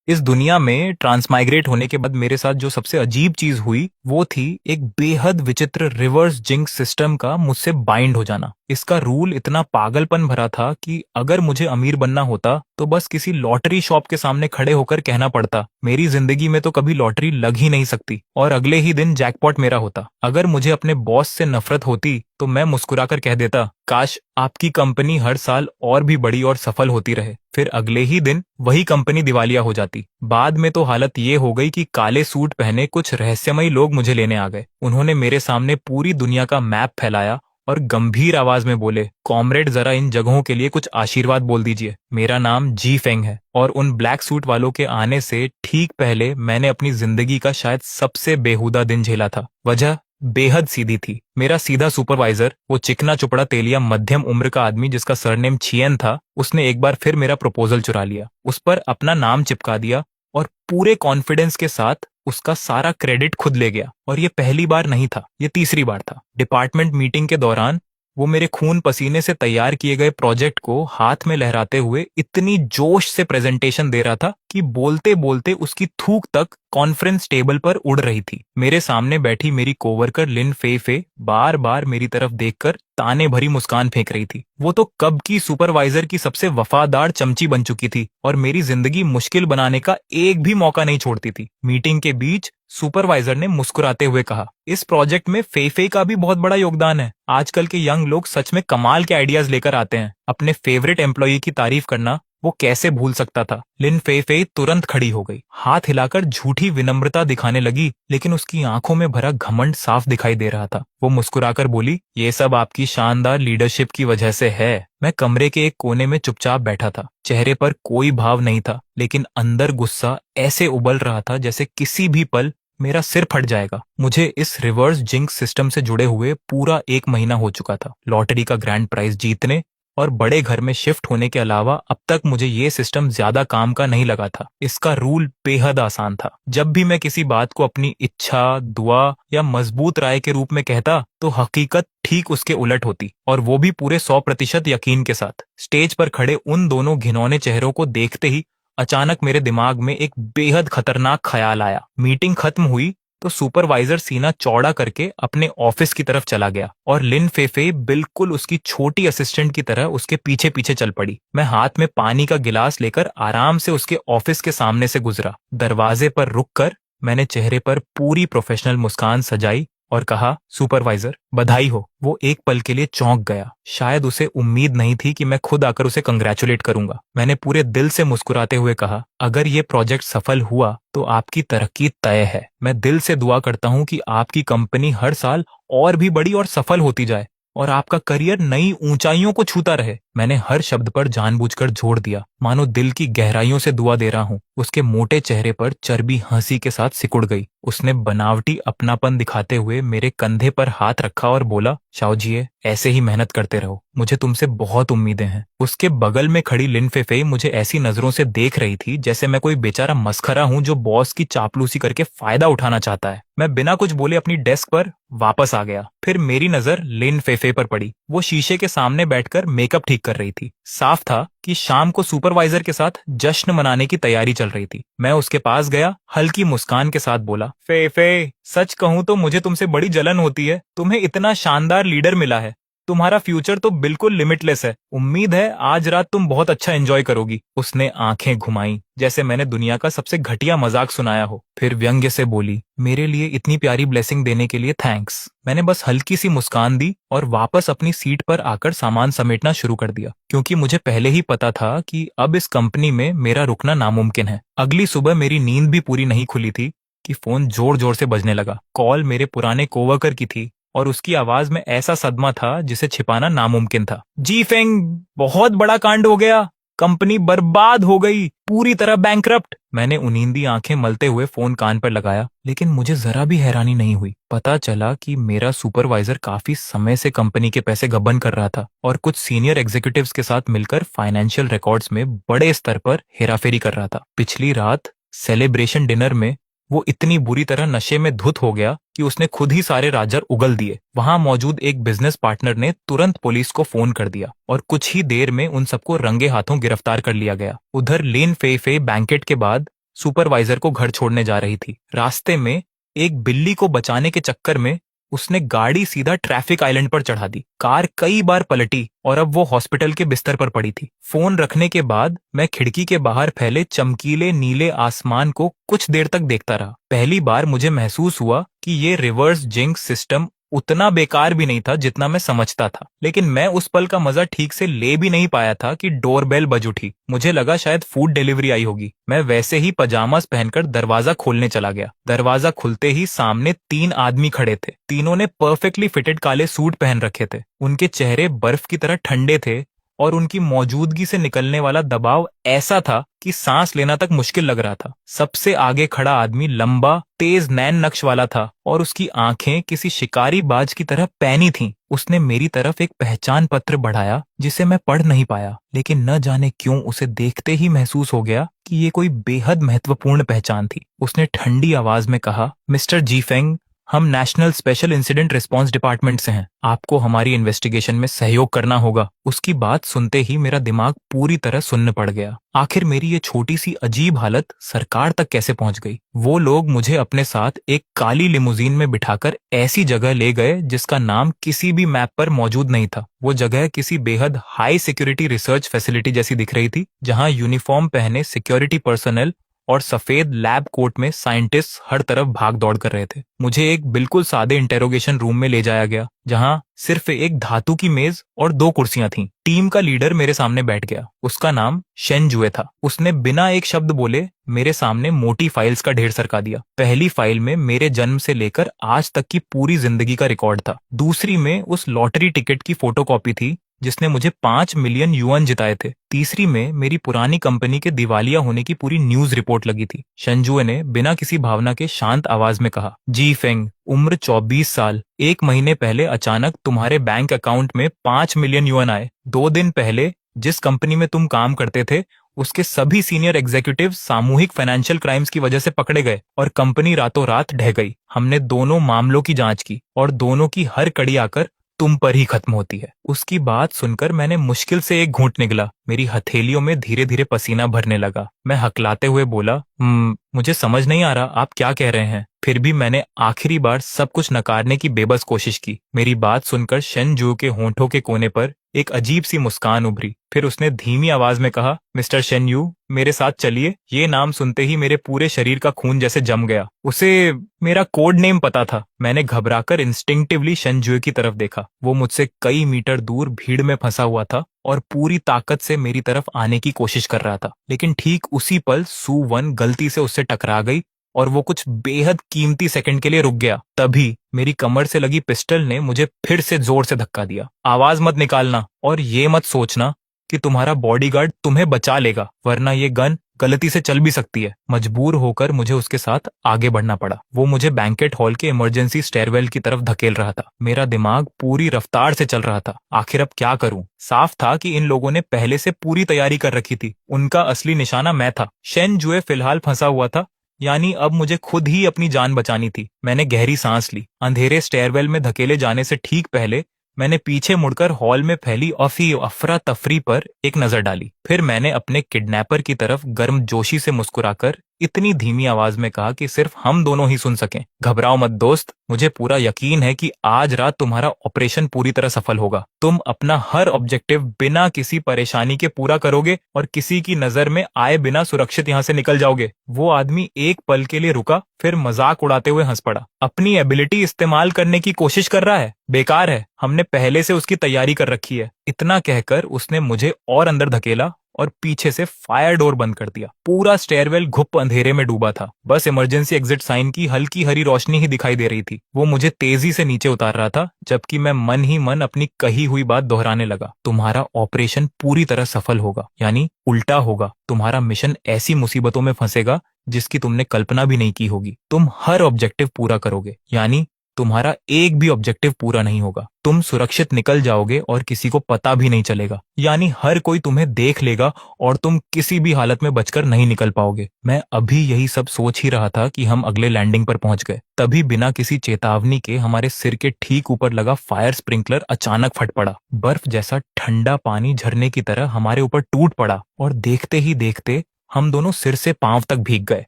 इस दुनिया में ट्रांसमाइग्रेट होने के बाद मेरे साथ जो सबसे अजीब चीज हुई वो थी एक बेहद विचित्र रिवर्स जिंक्स सिस्टम का मुझसे बाइंड हो जाना। इसका रूल इतना पागलपन भरा था कि अगर मुझे अमीर बनना होता तो बस किसी लॉटरी शॉप के सामने खड़े होकर कहना पड़ता मेरी जिंदगी में तो कभी लॉटरी लग ही नहीं सकती, और अगले ही दिन जैकपॉट मेरा होता। अगर मुझे अपने बॉस से नफरत होती तो मैं मुस्कुराकर कह देता काश आपकी कंपनी हर साल और भी बड़ी और सफल होती रहे। फिर अगले ही दिन वही कंपनी दिवालिया हो जाती। बाद में तो हालत ये हो गई कि काले सूट पहने कुछ रहस्यमयी लोग मुझे लेने आ गए। उन्होंने मेरे सामने पूरी दुनिया का मैप फैलाया और गंभीर आवाज में बोले, कॉमरेड जरा इन जगहों के लिए कुछ आशीर्वाद बोल दीजिए। मेरा नाम जी फेंग है और उन ब्लैक सूट वालों के आने से ठीक पहले मैंने अपनी जिंदगी का शायद सबसे बेहुदा दिन झेला था। वजह बेहद सीधी थी। मेरा सीधा सुपरवाइजर, वो चिकना चुपड़ा तेलिया मध्यम उम्र का आदमी जिसका सरनेम छियन था, उसने एक बार फिर मेरा प्रपोजल चुरा लिया, उस पर अपना नाम चिपका दिया और पूरे कॉन्फिडेंस के साथ उसका सारा क्रेडिट खुद ले गया। और ये पहली बार नहीं था, ये तीसरी बार था। डिपार्टमेंट मीटिंग के दौरान वो मेरे खून पसीने से तैयार किए गए प्रोजेक्ट को हाथ में लहराते हुए इतनी जोश से प्रेजेंटेशन दे रहा था कि बोलते बोलते उसकी थूक तक कॉन्फ्रेंस टेबल पर उड़ रही थी। मेरे सामने बैठी मेरी कोवर्कर लिन फे फे बार बार मेरी तरफ देखकर ताने भरी मुस्कान फेंक रही थी। वो तो कब की सुपरवाइजर की सबसे वफादार चमची बन चुकी थी और मेरी जिंदगी मुश्किल बनाने का एक भी मौका नहीं छोड़ती थी। मीटिंग के बीच सुपरवाइजर ने मुस्कुराते हुए कहा, इस प्रोजेक्ट में फेफे का भी बहुत बड़ा योगदान है। आजकल के यंग लोग सच में कमाल के आइडियाज लेकर आते हैं। अपने फेवरेट एम्प्लॉई की तारीफ करना वो कैसे भूल सकता था। लिन फेफे तुरंत खड़ी हो गई, हाथ हिलाकर झूठी विनम्रता दिखाने लगी, लेकिन उसकी आंखों में भरा घमंड साफ दिखाई दे रहा था। वो मुस्कुराकर बोली, ये सब आपकी शानदार लीडरशिप की वजह से है। मैं कमरे के एक कोने में चुपचाप बैठा था। चेहरे पर कोई भाव नहीं था, लेकिन अंदर गुस्सा ऐसे उबल रहा था जैसे किसी भी पल मेरा सिर फट जाएगा। मुझे इस रिवर्स जिंक्स सिस्टम से जुड़े हुए पूरा एक महीना हो चुका था। लॉटरी का ग्रैंड प्राइज जीतने और बड़े घर में शिफ्ट होने के अलावा अब तक मुझे ये सिस्टम ज्यादा काम का नहीं लगा था। इसका रूल बेहद आसान था। जब भी मैं किसी बात को अपनी इच्छा, दुआ या मजबूत राय के रूप में कहता तो हकीकत ठीक उसके उलट होती, और वो भी पूरे 100% यकीन के साथ। स्टेज पर खड़े उन दोनों घिनौने चेहरों को देखते ही अचानक मेरे दिमाग में एक बेहद खतरनाक ख्याल आया। मीटिंग खत्म हुई तो सुपरवाइजर सीना चौड़ा करके अपने ऑफिस की तरफ चला गया और लिन फेफे बिल्कुल उसकी छोटी असिस्टेंट की तरह उसके पीछे पीछे चल पड़ी। मैं हाथ में पानी का गिलास लेकर आराम से उसके ऑफिस के सामने से गुजरा। दरवाजे पर रुककर मैंने चेहरे पर पूरी प्रोफेशनल मुस्कान सजाई और कहा, सुपरवाइजर बधाई हो। वो एक पल के लिए चौंक गया। शायद उसे उम्मीद नहीं थी कि मैं खुद आकर उसे कंग्रेचुलेट करूंगा। मैंने पूरे दिल से मुस्कुराते हुए कहा, अगर ये प्रोजेक्ट सफल हुआ तो आपकी तरक्की तय है। मैं दिल से दुआ करता हूँ कि आपकी कंपनी हर साल और भी बड़ी और सफल होती जाए और आपका करियर नई ऊंचाइयों को छूता रहे। मैंने हर शब्द पर जानबूझकर जोर दिया, मानो दिल की गहराइयों से दुआ दे रहा हूँ। उसके मोटे चेहरे पर चर्बी हंसी के साथ सिकुड़ गई। उसने बनावटी अपनापन दिखाते हुए मेरे कंधे पर हाथ रखा और बोला, शाओजिए ऐसे ही मेहनत करते रहो, मुझे तुमसे बहुत उम्मीदें हैं। उसके बगल में खड़ी लिन फेफे मुझे ऐसी नजरों से देख रही थी जैसे मैं कोई बेचारा मस्खरा हूँ जो बॉस की चापलूसी करके फायदा उठाना चाहता है। मैं बिना कुछ बोले अपनी डेस्क पर वापस आ गया। फिर मेरी नजर लिन फेफे पर पड़ी। वो शीशे के सामने बैठकर मेकअप ठीक कर रही थी। साफ था कि शाम को सुपरवाइजर के साथ जश्न मनाने की तैयारी चल रही थी। मैं उसके पास गया, हल्की मुस्कान के साथ बोला, फे सच कहूं तो मुझे तुमसे बड़ी जलन होती है। तुम्हें इतना शानदार लीडर मिला है। तुम्हारा फ्यूचर तो बिल्कुल लिमिटलेस है। उम्मीद है आज रात तुम बहुत अच्छा एंजॉय करोगी। उसने आंखें घुमाई जैसे मैंने दुनिया का सबसे घटिया मजाक सुनाया हो। फिर व्यंग्य से बोली, मेरे लिए इतनी प्यारी ब्लेसिंग देने के लिए थैंक्स। मैंने बस हल्की सी मुस्कान दी और वापस अपनी सीट पर आकर सामान समेटना शुरू कर दिया, क्योंकि मुझे पहले ही पता था कि अब इस कंपनी में मेरा रुकना नामुमकिन है। अगली सुबह मेरी नींद भी पूरी नहीं खुली थी कि फोन जोर जोर से बजने लगा। कॉल मेरे पुराने कोवर्कर की थी और उसकी आवाज में ऐसा सदमा था जिसे छिपाना नामुमकिन था। जी फेंग, बहुत बड़ा कांड हो गया। कंपनी बर्बाद हो गई, पूरी तरह बैंकरप्ट। मैंने उनींदी आंखें मलते हुए फोन कान पर लगाया, लेकिन मुझे जरा भी हैरानी नहीं हुई। पता चला कि मेरा सुपरवाइजर काफी समय से कंपनी के पैसे गबन कर रहा था और कुछ सीनियर एग्जीक्यूटिव्स के साथ मिलकर फाइनेंशियल रिकॉर्ड्स में बड़े स्तर पर हेराफेरी कर रहा था। पिछली रात सेलिब्रेशन डिनर में वो इतनी बुरी तरह नशे में धुत हो गया कि उसने खुद ही सारे राजर उगल दिए। वहां मौजूद एक बिजनेस पार्टनर ने तुरंत पुलिस को फोन कर दिया और कुछ ही देर में उन सबको रंगे हाथों गिरफ्तार कर लिया गया। उधर लेन फे फे बैंकेट के बाद सुपरवाइजर को घर छोड़ने जा रही थी। रास्ते में एक बिल्ली को बचाने के चक्कर में उसने गाड़ी सीधा ट्रैफिक आइलैंड पर चढ़ा दी। कार कई बार पलटी और अब वो हॉस्पिटल के बिस्तर पर पड़ी थी। फोन रखने के बाद मैं खिड़की के बाहर फैले चमकीले नीले आसमान को कुछ देर तक देखता रहा। पहली बार मुझे महसूस हुआ कि ये रिवर्स जिंक्स सिस्टम उतना बेकार भी नहीं था जितना मैं समझता था, लेकिन मैं उस पल का मजा ठीक से ले भी नहीं पाया था कि डोरबेल बज उठी। मुझे लगा शायद फूड डिलीवरी आई होगी। मैं वैसे ही पजामास पहनकर दरवाजा खोलने चला गया। दरवाजा खुलते ही सामने 3 आदमी खड़े थे। तीनों ने परफेक्टली फिटेड काले सूट पहन रखे थे। उनके चेहरे बर्फ की तरह ठंडे थे और उनकी मौजूदगी से निकलने वाला दबाव ऐसा था कि सांस लेना तक मुश्किल लग रहा था। सबसे आगे खड़ा आदमी लंबा, तेज नैन नक्श वाला था और उसकी आंखें किसी शिकारी बाज की तरह पैनी थीं। उसने मेरी तरफ एक पहचान पत्र बढ़ाया जिसे मैं पढ़ नहीं पाया, लेकिन न जाने क्यों उसे देखते ही महसूस हो गया कि ये कोई बेहद महत्वपूर्ण पहचान थी। उसने ठंडी आवाज में कहा, मिस्टर जीफेंग, हम national special incident response department से हैं। आपको हमारी इन्वेस्टिगेशन में सहयोग करना होगा। उसकी बात सुनते ही मेरा दिमाग पूरी तरह सुन्न पड़ गया। आखिर मेरी ये छोटी सी अजीब हालत सरकार तक कैसे पहुंच गई? वो लोग मुझे अपने साथ एक काली लिमुजीन में बिठाकर ऐसी जगह ले गए जिसका नाम किसी भी मैप पर मौजूद नहीं था। वो जगह किसी बेहद हाई सिक्योरिटी रिसर्च फैसिलिटी जैसी दिख रही थी, जहां यूनिफॉर्म पहने सिक्योरिटी पर्सनल और सफेद लैब कोट में साइंटिस्ट हर तरफ भाग दौड़ कर रहे थे। मुझे एक बिल्कुल सादे इंटेरोगेशन रूम में ले जाया गया, जहां सिर्फ एक धातु की मेज और 2 कुर्सियां थीं। टीम का लीडर मेरे सामने बैठ गया। उसका नाम शेन जुए था। उसने बिना एक शब्द बोले मेरे सामने मोटी फाइल्स का ढेर सरका दिया। पहली फाइल में मेरे जन्म से लेकर आज तक की पूरी जिंदगी का रिकॉर्ड था। दूसरी में उस लॉटरी टिकट की फोटोकॉपी थी जिसने मुझे 5 मिलियन युआन जिताए थे। तीसरी में मेरी पुरानी कंपनी के दिवालिया होने की पूरी न्यूज रिपोर्ट लगी थी। शंजुए ने बिना किसी भावना के शांत आवाज में कहा, जी फेंग, उम्र 24 साल, 1 महीने पहले अचानक तुम्हारे बैंक अकाउंट में 5 मिलियन युआन आए। 2 दिन पहले जिस कंपनी में तुम काम करते थे उसके सभी सीनियर एग्जीक्यूटिव सामूहिक फाइनेंशियल क्राइम्स की वजह से पकड़े गए और कंपनी रातों रात ढह गई। हमने दोनों मामलों की जांच की और दोनों की हर कड़ी आकर तुम पर ही खत्म होती है। उसकी बात सुनकर मैंने मुश्किल से एक घूंट निगला। मेरी हथेलियों में धीरे धीरे पसीना भरने लगा। मैं हकलाते हुए बोला, मुझे समझ नहीं आ रहा आप क्या कह रहे हैं। फिर भी मैंने आखिरी बार सब कुछ नकारने की बेबस कोशिश की। मेरी बात सुनकर शेन जू के होंठों के कोने पर एक अजीब सी मुस्कान उभरी। फिर उसने धीमी आवाज में कहा, मिस्टर शेन यू, मेरे साथ चलिए। ये नाम सुनते ही मेरे पूरे शरीर का खून जैसे जम गया। उसे मेरा कोड नेम पता था। मैंने घबराकर इंस्टिंक्टिवली शेन जू की तरफ देखा। वो मुझसे कई मीटर दूर भीड़ में फंसा हुआ था और पूरी ताकत से मेरी तरफ आने की कोशिश कर रहा था। लेकिन ठीक उसी पल सू वन गलती से उससे टकरा गई और वो कुछ बेहद कीमती सेकंड के लिए रुक गया। तभी मेरी कमर से लगी पिस्टल ने मुझे फिर से जोर से धक्का दिया। आवाज मत निकालना और ये मत सोचना कि तुम्हारा बॉडीगार्ड तुम्हें बचा लेगा, वरना ये गन गलती से चल भी सकती है। मजबूर होकर मुझे उसके साथ आगे बढ़ना पड़ा। वो मुझे बैंकेट हॉल के इमरजेंसी स्टेयरवेल की तरफ धकेल रहा था। मेरा दिमाग पूरी रफ्तार से चल रहा था। आखिर अब क्या करूं? साफ था कि इन लोगों ने पहले से पूरी तैयारी कर रखी थी। उनका असली निशाना मैं था। शेन जुए फिलहाल फंसा हुआ था, यानी अब मुझे खुद ही अपनी जान बचानी थी। मैंने गहरी सांस ली। अंधेरे स्टेयरवेल में धकेले जाने से ठीक पहले मैंने पीछे मुड़कर हॉल में फैली अफरा तफरी पर एक नजर डाली। फिर मैंने अपने किडनैपर की तरफ गर्मजोशी से मुस्कुराकर इतनी धीमी आवाज में कहा कि सिर्फ हम दोनों ही सुन सकें, घबराओ मत दोस्त, मुझे पूरा यकीन है कि आज रात तुम्हारा ऑपरेशन पूरी तरह सफल होगा। तुम अपना हर ऑब्जेक्टिव बिना किसी परेशानी के पूरा करोगे और किसी की नजर में आए बिना सुरक्षित यहाँ से निकल जाओगे। वो आदमी एक पल के लिए रुका, फिर मजाक उड़ाते हुए हंस पड़ा। अपनी एबिलिटी इस्तेमाल करने की कोशिश कर रहा है? बेकार है, हमने पहले से उसकी तैयारी कर रखी है। इतना कहकर उसने मुझे और अंदर धकेला और पीछे से फायर डोर बंद कर दिया। पूरा स्टेयरवेल घुप अंधेरे में डूबा था। बस इमरजेंसी एग्जिट साइन की हल्की हरी रोशनी ही दिखाई दे रही थी। वो मुझे तेजी से नीचे उतार रहा था, जबकि मैं मन ही मन अपनी कही हुई बात दोहराने लगा। तुम्हारा ऑपरेशन पूरी तरह सफल होगा, यानी उल्टा होगा। तुम्हारा मिशन ऐसी मुसीबतों में फंसेगा जिसकी तुमने कल्पना भी नहीं की होगी। तुम हर ऑब्जेक्टिव पूरा करोगे, यानी तुम्हारा एक भी ऑब्जेक्टिव पूरा नहीं होगा। तुम सुरक्षित निकल जाओगे और किसी को पता भी नहीं चलेगा, यानी हर कोई तुम्हें देख लेगा और तुम किसी भी हालत में बचकर नहीं निकल पाओगे। मैं अभी यही सब सोच ही रहा था कि हम अगले लैंडिंग पर पहुंच गए। तभी बिना किसी चेतावनी के हमारे सिर के ठीक ऊपर लगा फायर स्प्रिंकलर अचानक फट पड़ा। बर्फ जैसा ठंडा पानी झरने की तरह हमारे ऊपर टूट पड़ा और देखते ही देखते हम दोनों सिर से पांव तक भीग गए।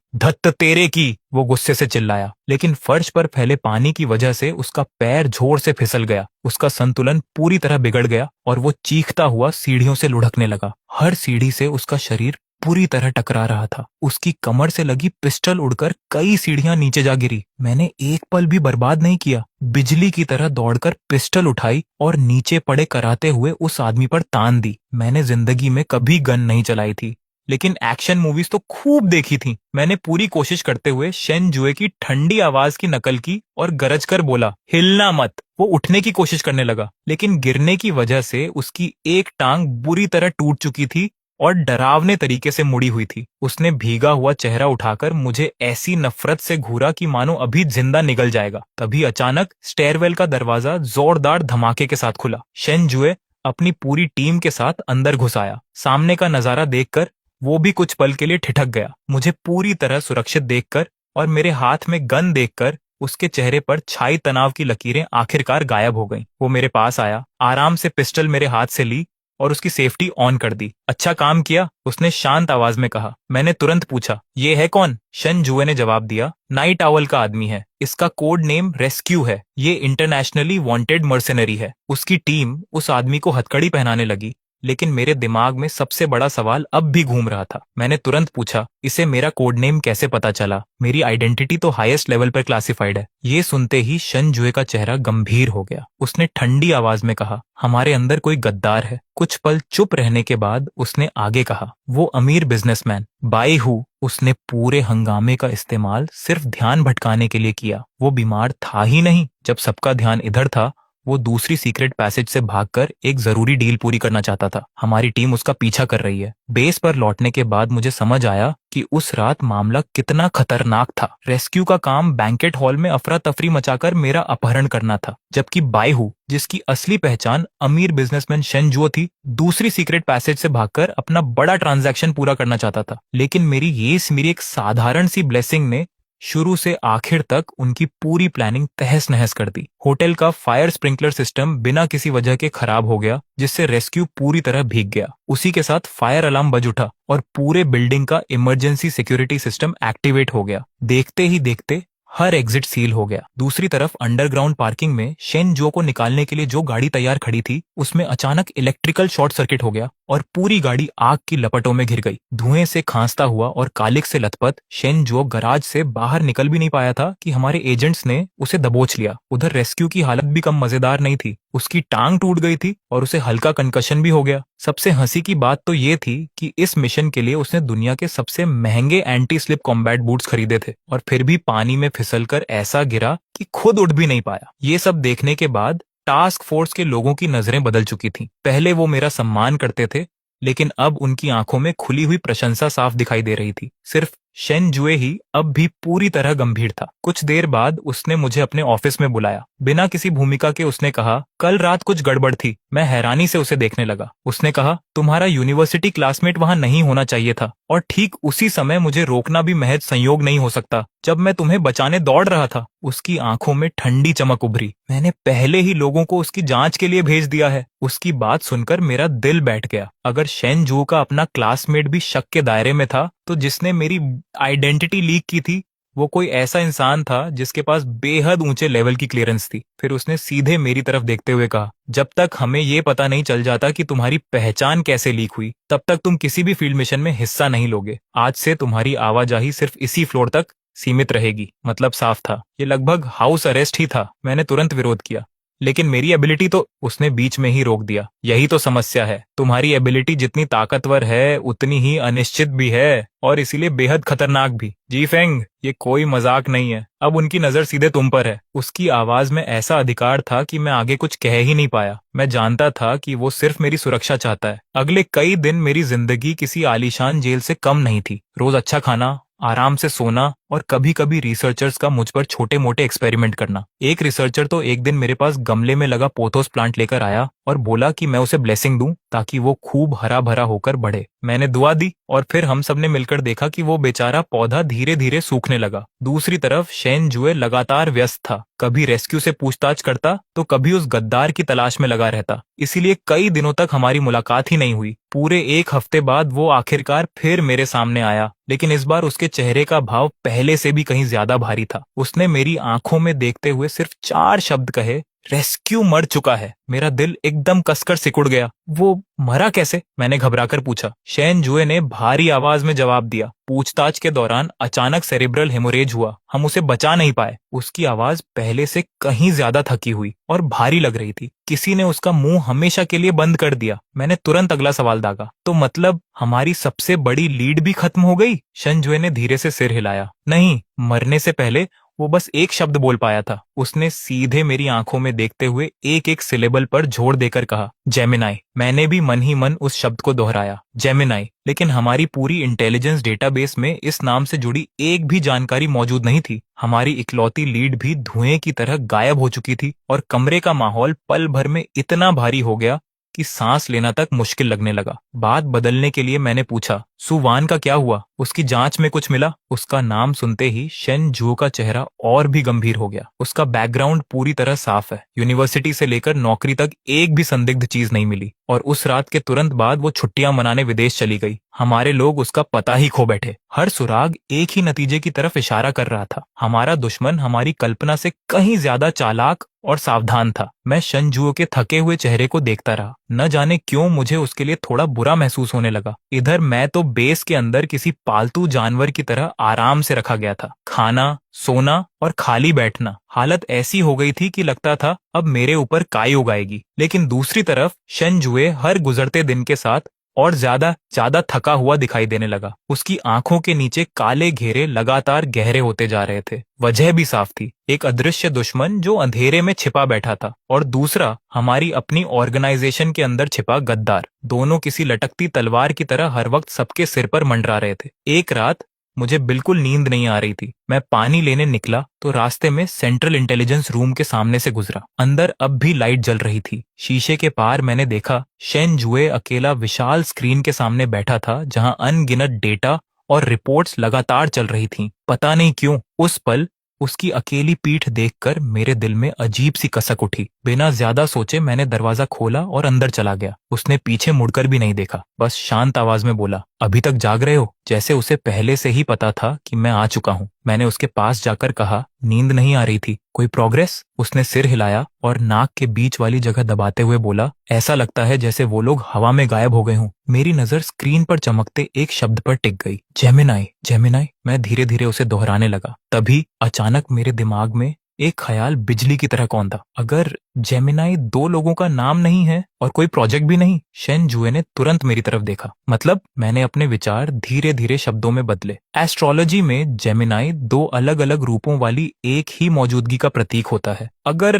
धत्त तेरे की, वो गुस्से से चिल्लाया, लेकिन फर्श पर फैले पानी की वजह से उसका पैर जोर से फिसल गया। उसका संतुलन पूरी तरह बिगड़ गया और वो चीखता हुआ सीढ़ियों से लुढ़कने लगा। हर सीढ़ी से उसका शरीर पूरी तरह टकरा रहा था। उसकी कमर से लगी पिस्टल उड़कर कई सीढ़ियां नीचे जा गिरी। मैंने एक पल भी बर्बाद नहीं किया। बिजली की तरह दौड़कर पिस्टल उठाई और नीचे पड़े कराते हुए उस आदमी पर तान दी। मैंने जिंदगी में कभी गन नहीं चलाई थी, लेकिन एक्शन मूवीज तो खूब देखी थी। मैंने पूरी कोशिश करते हुए शेन जुए की ठंडी आवाज की नकल की और गरज कर बोला, हिलना मत। वो उठने की कोशिश करने लगा, लेकिन गिरने की वजह से उसकी एक टांग बुरी तरह टूट चुकी थी और डरावने तरीके से मुड़ी हुई थी। उसने भीगा हुआ चेहरा उठाकर मुझे ऐसी नफरत से घूरा कि मानो अभी जिंदा निकल जाएगा। तभी अचानक स्टेयरवेल का दरवाजा जोरदार धमाके के साथ खुला। शेन जुए अपनी पूरी टीम के साथ अंदर घुस आया। सामने का नजारा देखकर वो भी कुछ पल के लिए ठिठक गया। मुझे पूरी तरह सुरक्षित देखकर और मेरे हाथ में गन देखकर उसके चेहरे पर छाई तनाव की लकीरें आखिरकार गायब हो गईं। वो मेरे पास आया, आराम से पिस्टल मेरे हाथ से ली और उसकी सेफ्टी ऑन कर दी। अच्छा काम किया, उसने शांत आवाज में कहा। मैंने तुरंत पूछा, ये है कौन? शन जुए ने जवाब दिया, नाइट आउल का आदमी है। इसका कोड नेम रेस्क्यू है। ये इंटरनेशनली वांटेड मर्सेनरी है। उसकी टीम उस आदमी को हथकड़ी पहनाने लगी, लेकिन मेरे दिमाग में सबसे बड़ा सवाल अब भी घूम रहा था। मैंने तुरंत पूछा, इसे मेरा कोड नेम कैसे पता चला? मेरी आइडेंटिटी तो हाईएस्ट लेवल पर क्लासिफाइड है। ये सुनते ही शन जुए का चेहरा गंभीर हो गया। उसने ठंडी आवाज में कहा, हमारे अंदर कोई गद्दार है। कुछ पल चुप रहने के बाद उसने आगे कहा, वो अमीर बिजनेसमैन बाई हु। उसने पूरे हंगामे का इस्तेमाल सिर्फ ध्यान भटकाने के लिए किया। वो बीमार था ही नहीं। जब सबका ध्यान इधर था, वो दूसरी सीक्रेट पैसेज से भागकर एक जरूरी डील पूरी करना चाहता था। हमारी टीम उसका पीछा कर रही है। बेस पर लौटने के बाद मुझे समझ आया कि उस रात मामला कितना खतरनाक था। रेस्क्यू का काम बैंकेट हॉल में अफरा तफरी मचाकर मेरा अपहरण करना था, जबकि बाइहू, जिसकी असली पहचान अमीर बिजनेसमैन शेन जुओ थी, दूसरी सीक्रेट पैसेज से भागकर अपना बड़ा ट्रांजैक्शन पूरा करना चाहता था। लेकिन मेरी एक साधारण सी ब्लेसिंग ने शुरू से आखिर तक उनकी पूरी प्लानिंग तहस नहस कर दी। होटल का फायर स्प्रिंकलर सिस्टम बिना किसी वजह के खराब हो गया, जिससे रेस्क्यू पूरी तरह भीग गया। उसी के साथ फायर अलार्म बज उठा और पूरे बिल्डिंग का इमरजेंसी सिक्योरिटी सिस्टम एक्टिवेट हो गया। देखते ही देखते हर एग्जिट सील हो गया। दूसरी तरफ अंडरग्राउंड पार्किंग में शेन जो को निकालने के लिए जो गाड़ी तैयार खड़ी थी, उसमें अचानक इलेक्ट्रिकल शॉर्ट सर्किट हो गया और पूरी गाड़ी आग की लपटों में घिर गई। धुएं से खांसता हुआ और कालिक से लथपथ शेन जो गराज से बाहर निकल भी नहीं पाया था कि हमारे एजेंट्स ने उसे दबोच लिया। उधर रेस्क्यू की हालत भी कम मजेदार नहीं थी। उसकी टांग टूट गई थी और उसे हल्का कंकशन भी हो गया। सबसे हंसी की बात तो ये थी कि इस मिशन के लिए उसने दुनिया के सबसे महंगे एंटी स्लिप कॉम्बैट बूट्स खरीदे थे और फिर भी पानी में फिसलकर ऐसा गिरा कि खुद उठ भी नहीं पाया। ये सब देखने के बाद टास्क फोर्स के लोगों की नजरें बदल चुकी थीं। पहले वो मेरा सम्मान करते थे, लेकिन अब उनकी आंखों में खुली हुई प्रशंसा साफ दिखाई दे रही थी। सिर्फ शेन जुए ही अब भी पूरी तरह गंभीर था। कुछ देर बाद उसने मुझे अपने ऑफिस में बुलाया। बिना किसी भूमिका के उसने कहा, कल रात कुछ गड़बड़ थी। मैं हैरानी से उसे देखने लगा। उसने कहा, तुम्हारा यूनिवर्सिटी क्लासमेट वहां नहीं होना चाहिए था। और ठीक उसी समय मुझे रोकना भी महज संयोग नहीं हो सकता, जब मैं तुम्हें बचाने दौड़ रहा था। उसकी आंखों में ठंडी चमक उभरी। मैंने पहले ही लोगों को उसकी जांच के लिए भेज दिया है। उसकी बात सुनकर मेरा दिल बैठ गया। अगर शेन जू का अपना क्लासमेट भी शक के दायरे में था, तो जिसने मेरी आइडेंटिटी लीक की थी वो कोई ऐसा इंसान था जिसके पास बेहद ऊंचे लेवल की क्लियरेंस थी। फिर उसने सीधे मेरी तरफ देखते हुए कहा, जब तक हमें ये पता नहीं चल जाता कि तुम्हारी पहचान कैसे लीक हुई, तब तक तुम किसी भी फील्ड मिशन में हिस्सा नहीं लोगे। आज से तुम्हारी आवाजाही सिर्फ इसी फ्लोर तक सीमित रहेगी। मतलब साफ था, ये लगभग हाउस अरेस्ट ही था। मैंने तुरंत विरोध किया, लेकिन मेरी एबिलिटी तो। उसने बीच में ही रोक दिया। यही तो समस्या है, तुम्हारी एबिलिटी जितनी ताकतवर है उतनी ही अनिश्चित भी है, और इसीलिए बेहद खतरनाक भी। जी फेंग, ये कोई मजाक नहीं है। अब उनकी नजर सीधे तुम पर है। उसकी आवाज में ऐसा अधिकार था कि मैं आगे कुछ कह ही नहीं पाया। मैं जानता था कि वो सिर्फ मेरी सुरक्षा चाहता है। अगले कई दिन मेरी जिंदगी किसी आलीशान जेल से कम नहीं थी। रोज अच्छा खाना, आराम से सोना और कभी कभी रिसर्चर्स का मुझ पर छोटे मोटे एक्सपेरिमेंट करना। एक रिसर्चर तो एक दिन मेरे पास गमले में लगा पोथोस प्लांट लेकर आया और बोला कि मैं उसे ब्लेसिंग दूं ताकि वो खूब हरा भरा होकर बढ़े। मैंने दुआ दी और फिर हम सब ने मिलकर देखा कि वो बेचारा पौधा धीरे धीरे सूखने लगा। दूसरी तरफ शेन जुए लगातार व्यस्त था, कभी रेस्क्यू से पूछताछ करता तो कभी उस गद्दार की तलाश में लगा रहता। इसीलिए कई दिनों तक हमारी मुलाकात ही नहीं हुई। पूरे एक हफ्ते बाद वो आखिरकार फिर मेरे सामने आया, लेकिन इस बार उसके चेहरे का भाव पहले से भी कहीं ज्यादा भारी था। उसने मेरी आंखों में देखते हुए सिर्फ 4 शब्द कहे, रेस्क्यू मर चुका है। मेरा दिल एकदम कसकर सिकुड़ गया। वो मरा कैसे? मैंने घबराकर पूछा। शेन जुए ने भारी आवाज में जवाब दिया, पूछताछ के दौरान अचानक सेरेब्रल हेमोरेज हुआ, हम उसे बचा नहीं पाए। उसकी आवाज पहले से कहीं ज्यादा थकी हुई और भारी लग रही थी। किसी ने उसका मुंह हमेशा के लिए बंद कर दिया। मैंने तुरंत अगला सवाल दागा, तो मतलब हमारी सबसे बड़ी लीड भी खत्म हो गई? शेन जुए ने धीरे से सिर हिलाया। नहीं, मरने से पहले वो बस एक शब्द बोल पाया था। उसने सीधे मेरी आंखों में देखते हुए एक एक सिलेबल पर जोर देकर कहा, जेमिनाई। मैंने भी मन ही मन उस शब्द को दोहराया, जेमिनाई। लेकिन हमारी पूरी इंटेलिजेंस डेटाबेस में इस नाम से जुड़ी एक भी जानकारी मौजूद नहीं थी। हमारी इकलौती लीड भी धुएं की तरह गायब हो चुकी थी और कमरे का माहौल पल भर में इतना भारी हो गया कि सांस लेना तक मुश्किल लगने लगा। बात बदलने के लिए मैंने पूछा, सुवान का क्या हुआ? उसकी जांच में कुछ मिला? उसका नाम सुनते ही शेन जुओ का चेहरा और भी गंभीर हो गया। उसका बैकग्राउंड पूरी तरह साफ है। यूनिवर्सिटी से लेकर नौकरी तक एक भी संदिग्ध चीज नहीं मिली और उस रात के तुरंत बाद वो छुट्टियां मनाने विदेश चली गई। हमारे लोग उसका पता ही खो बैठे। हर सुराग एक ही नतीजे की तरफ इशारा कर रहा था। हमारा दुश्मन हमारी कल्पना से कहीं ज्यादा चालाक और सावधान था। मैं शेन जुओ के थके हुए चेहरे को देखता रहा। न जाने क्यों मुझे उसके लिए थोड़ा बुरा महसूस होने लगा। इधर मैं तो बेस के अंदर किसी पालतू जानवर की तरह आराम से रखा गया था। खाना, सोना और खाली बैठना। हालत ऐसी हो गई थी कि लगता था अब मेरे ऊपर काई उगाएगी। लेकिन दूसरी तरफ शेन जुए हर गुजरते दिन के साथ और ज्यादा ज्यादा थका हुआ दिखाई देने लगा। उसकी आंखों के नीचे काले घेरे लगातार गहरे होते जा रहे थे। वजह भी साफ थी, एक अदृश्य दुश्मन जो अंधेरे में छिपा बैठा था और दूसरा हमारी अपनी ऑर्गेनाइजेशन के अंदर छिपा गद्दार। दोनों किसी लटकती तलवार की तरह हर वक्त सबके सिर पर मंडरा रहे थे। एक रात मुझे बिल्कुल नींद नहीं आ रही थी। मैं पानी लेने निकला तो रास्ते में सेंट्रल इंटेलिजेंस रूम के सामने से गुजरा। अंदर अब भी लाइट जल रही थी। शीशे के पार मैंने देखा शेन जुए अकेला विशाल स्क्रीन के सामने बैठा था, जहां अनगिनत डेटा और रिपोर्ट्स लगातार चल रही थीं। पता नहीं क्यों उस पल उसकी अकेली पीठ देखकर मेरे दिल में अजीब सी कसक उठी। बिना ज्यादा सोचे मैंने दरवाजा खोला और अंदर चला गया। उसने पीछे मुड़कर भी नहीं देखा, बस शांत आवाज में बोला, अभी तक जाग रहे हो? जैसे उसे पहले से ही पता था कि मैं आ चुका हूँ। मैंने उसके पास जाकर कहा, नींद नहीं आ रही थी, कोई प्रोग्रेस? उसने सिर हिलाया और नाक के बीच वाली जगह दबाते हुए बोला, ऐसा लगता है जैसे वो लोग हवा में गायब हो गए हों। मेरी नजर स्क्रीन पर चमकते एक शब्द पर टिक गई, जेमिनाई, जेमिनाई। मैं धीरे धीरे उसे दोहराने लगा। तभी अचानक मेरे दिमाग में एक ख्याल बिजली की तरह कौंधा, अगर जेमिनाई 2 लोगों का नाम नहीं है और कोई प्रोजेक्ट भी नहीं? शेन जुए ने तुरंत मेरी तरफ देखा। मतलब? मैंने अपने विचार धीरे धीरे शब्दों में बदले। एस्ट्रोलॉजी में जेमिनाई 2 अलग अलग रूपों वाली एक ही मौजूदगी का प्रतीक होता है। अगर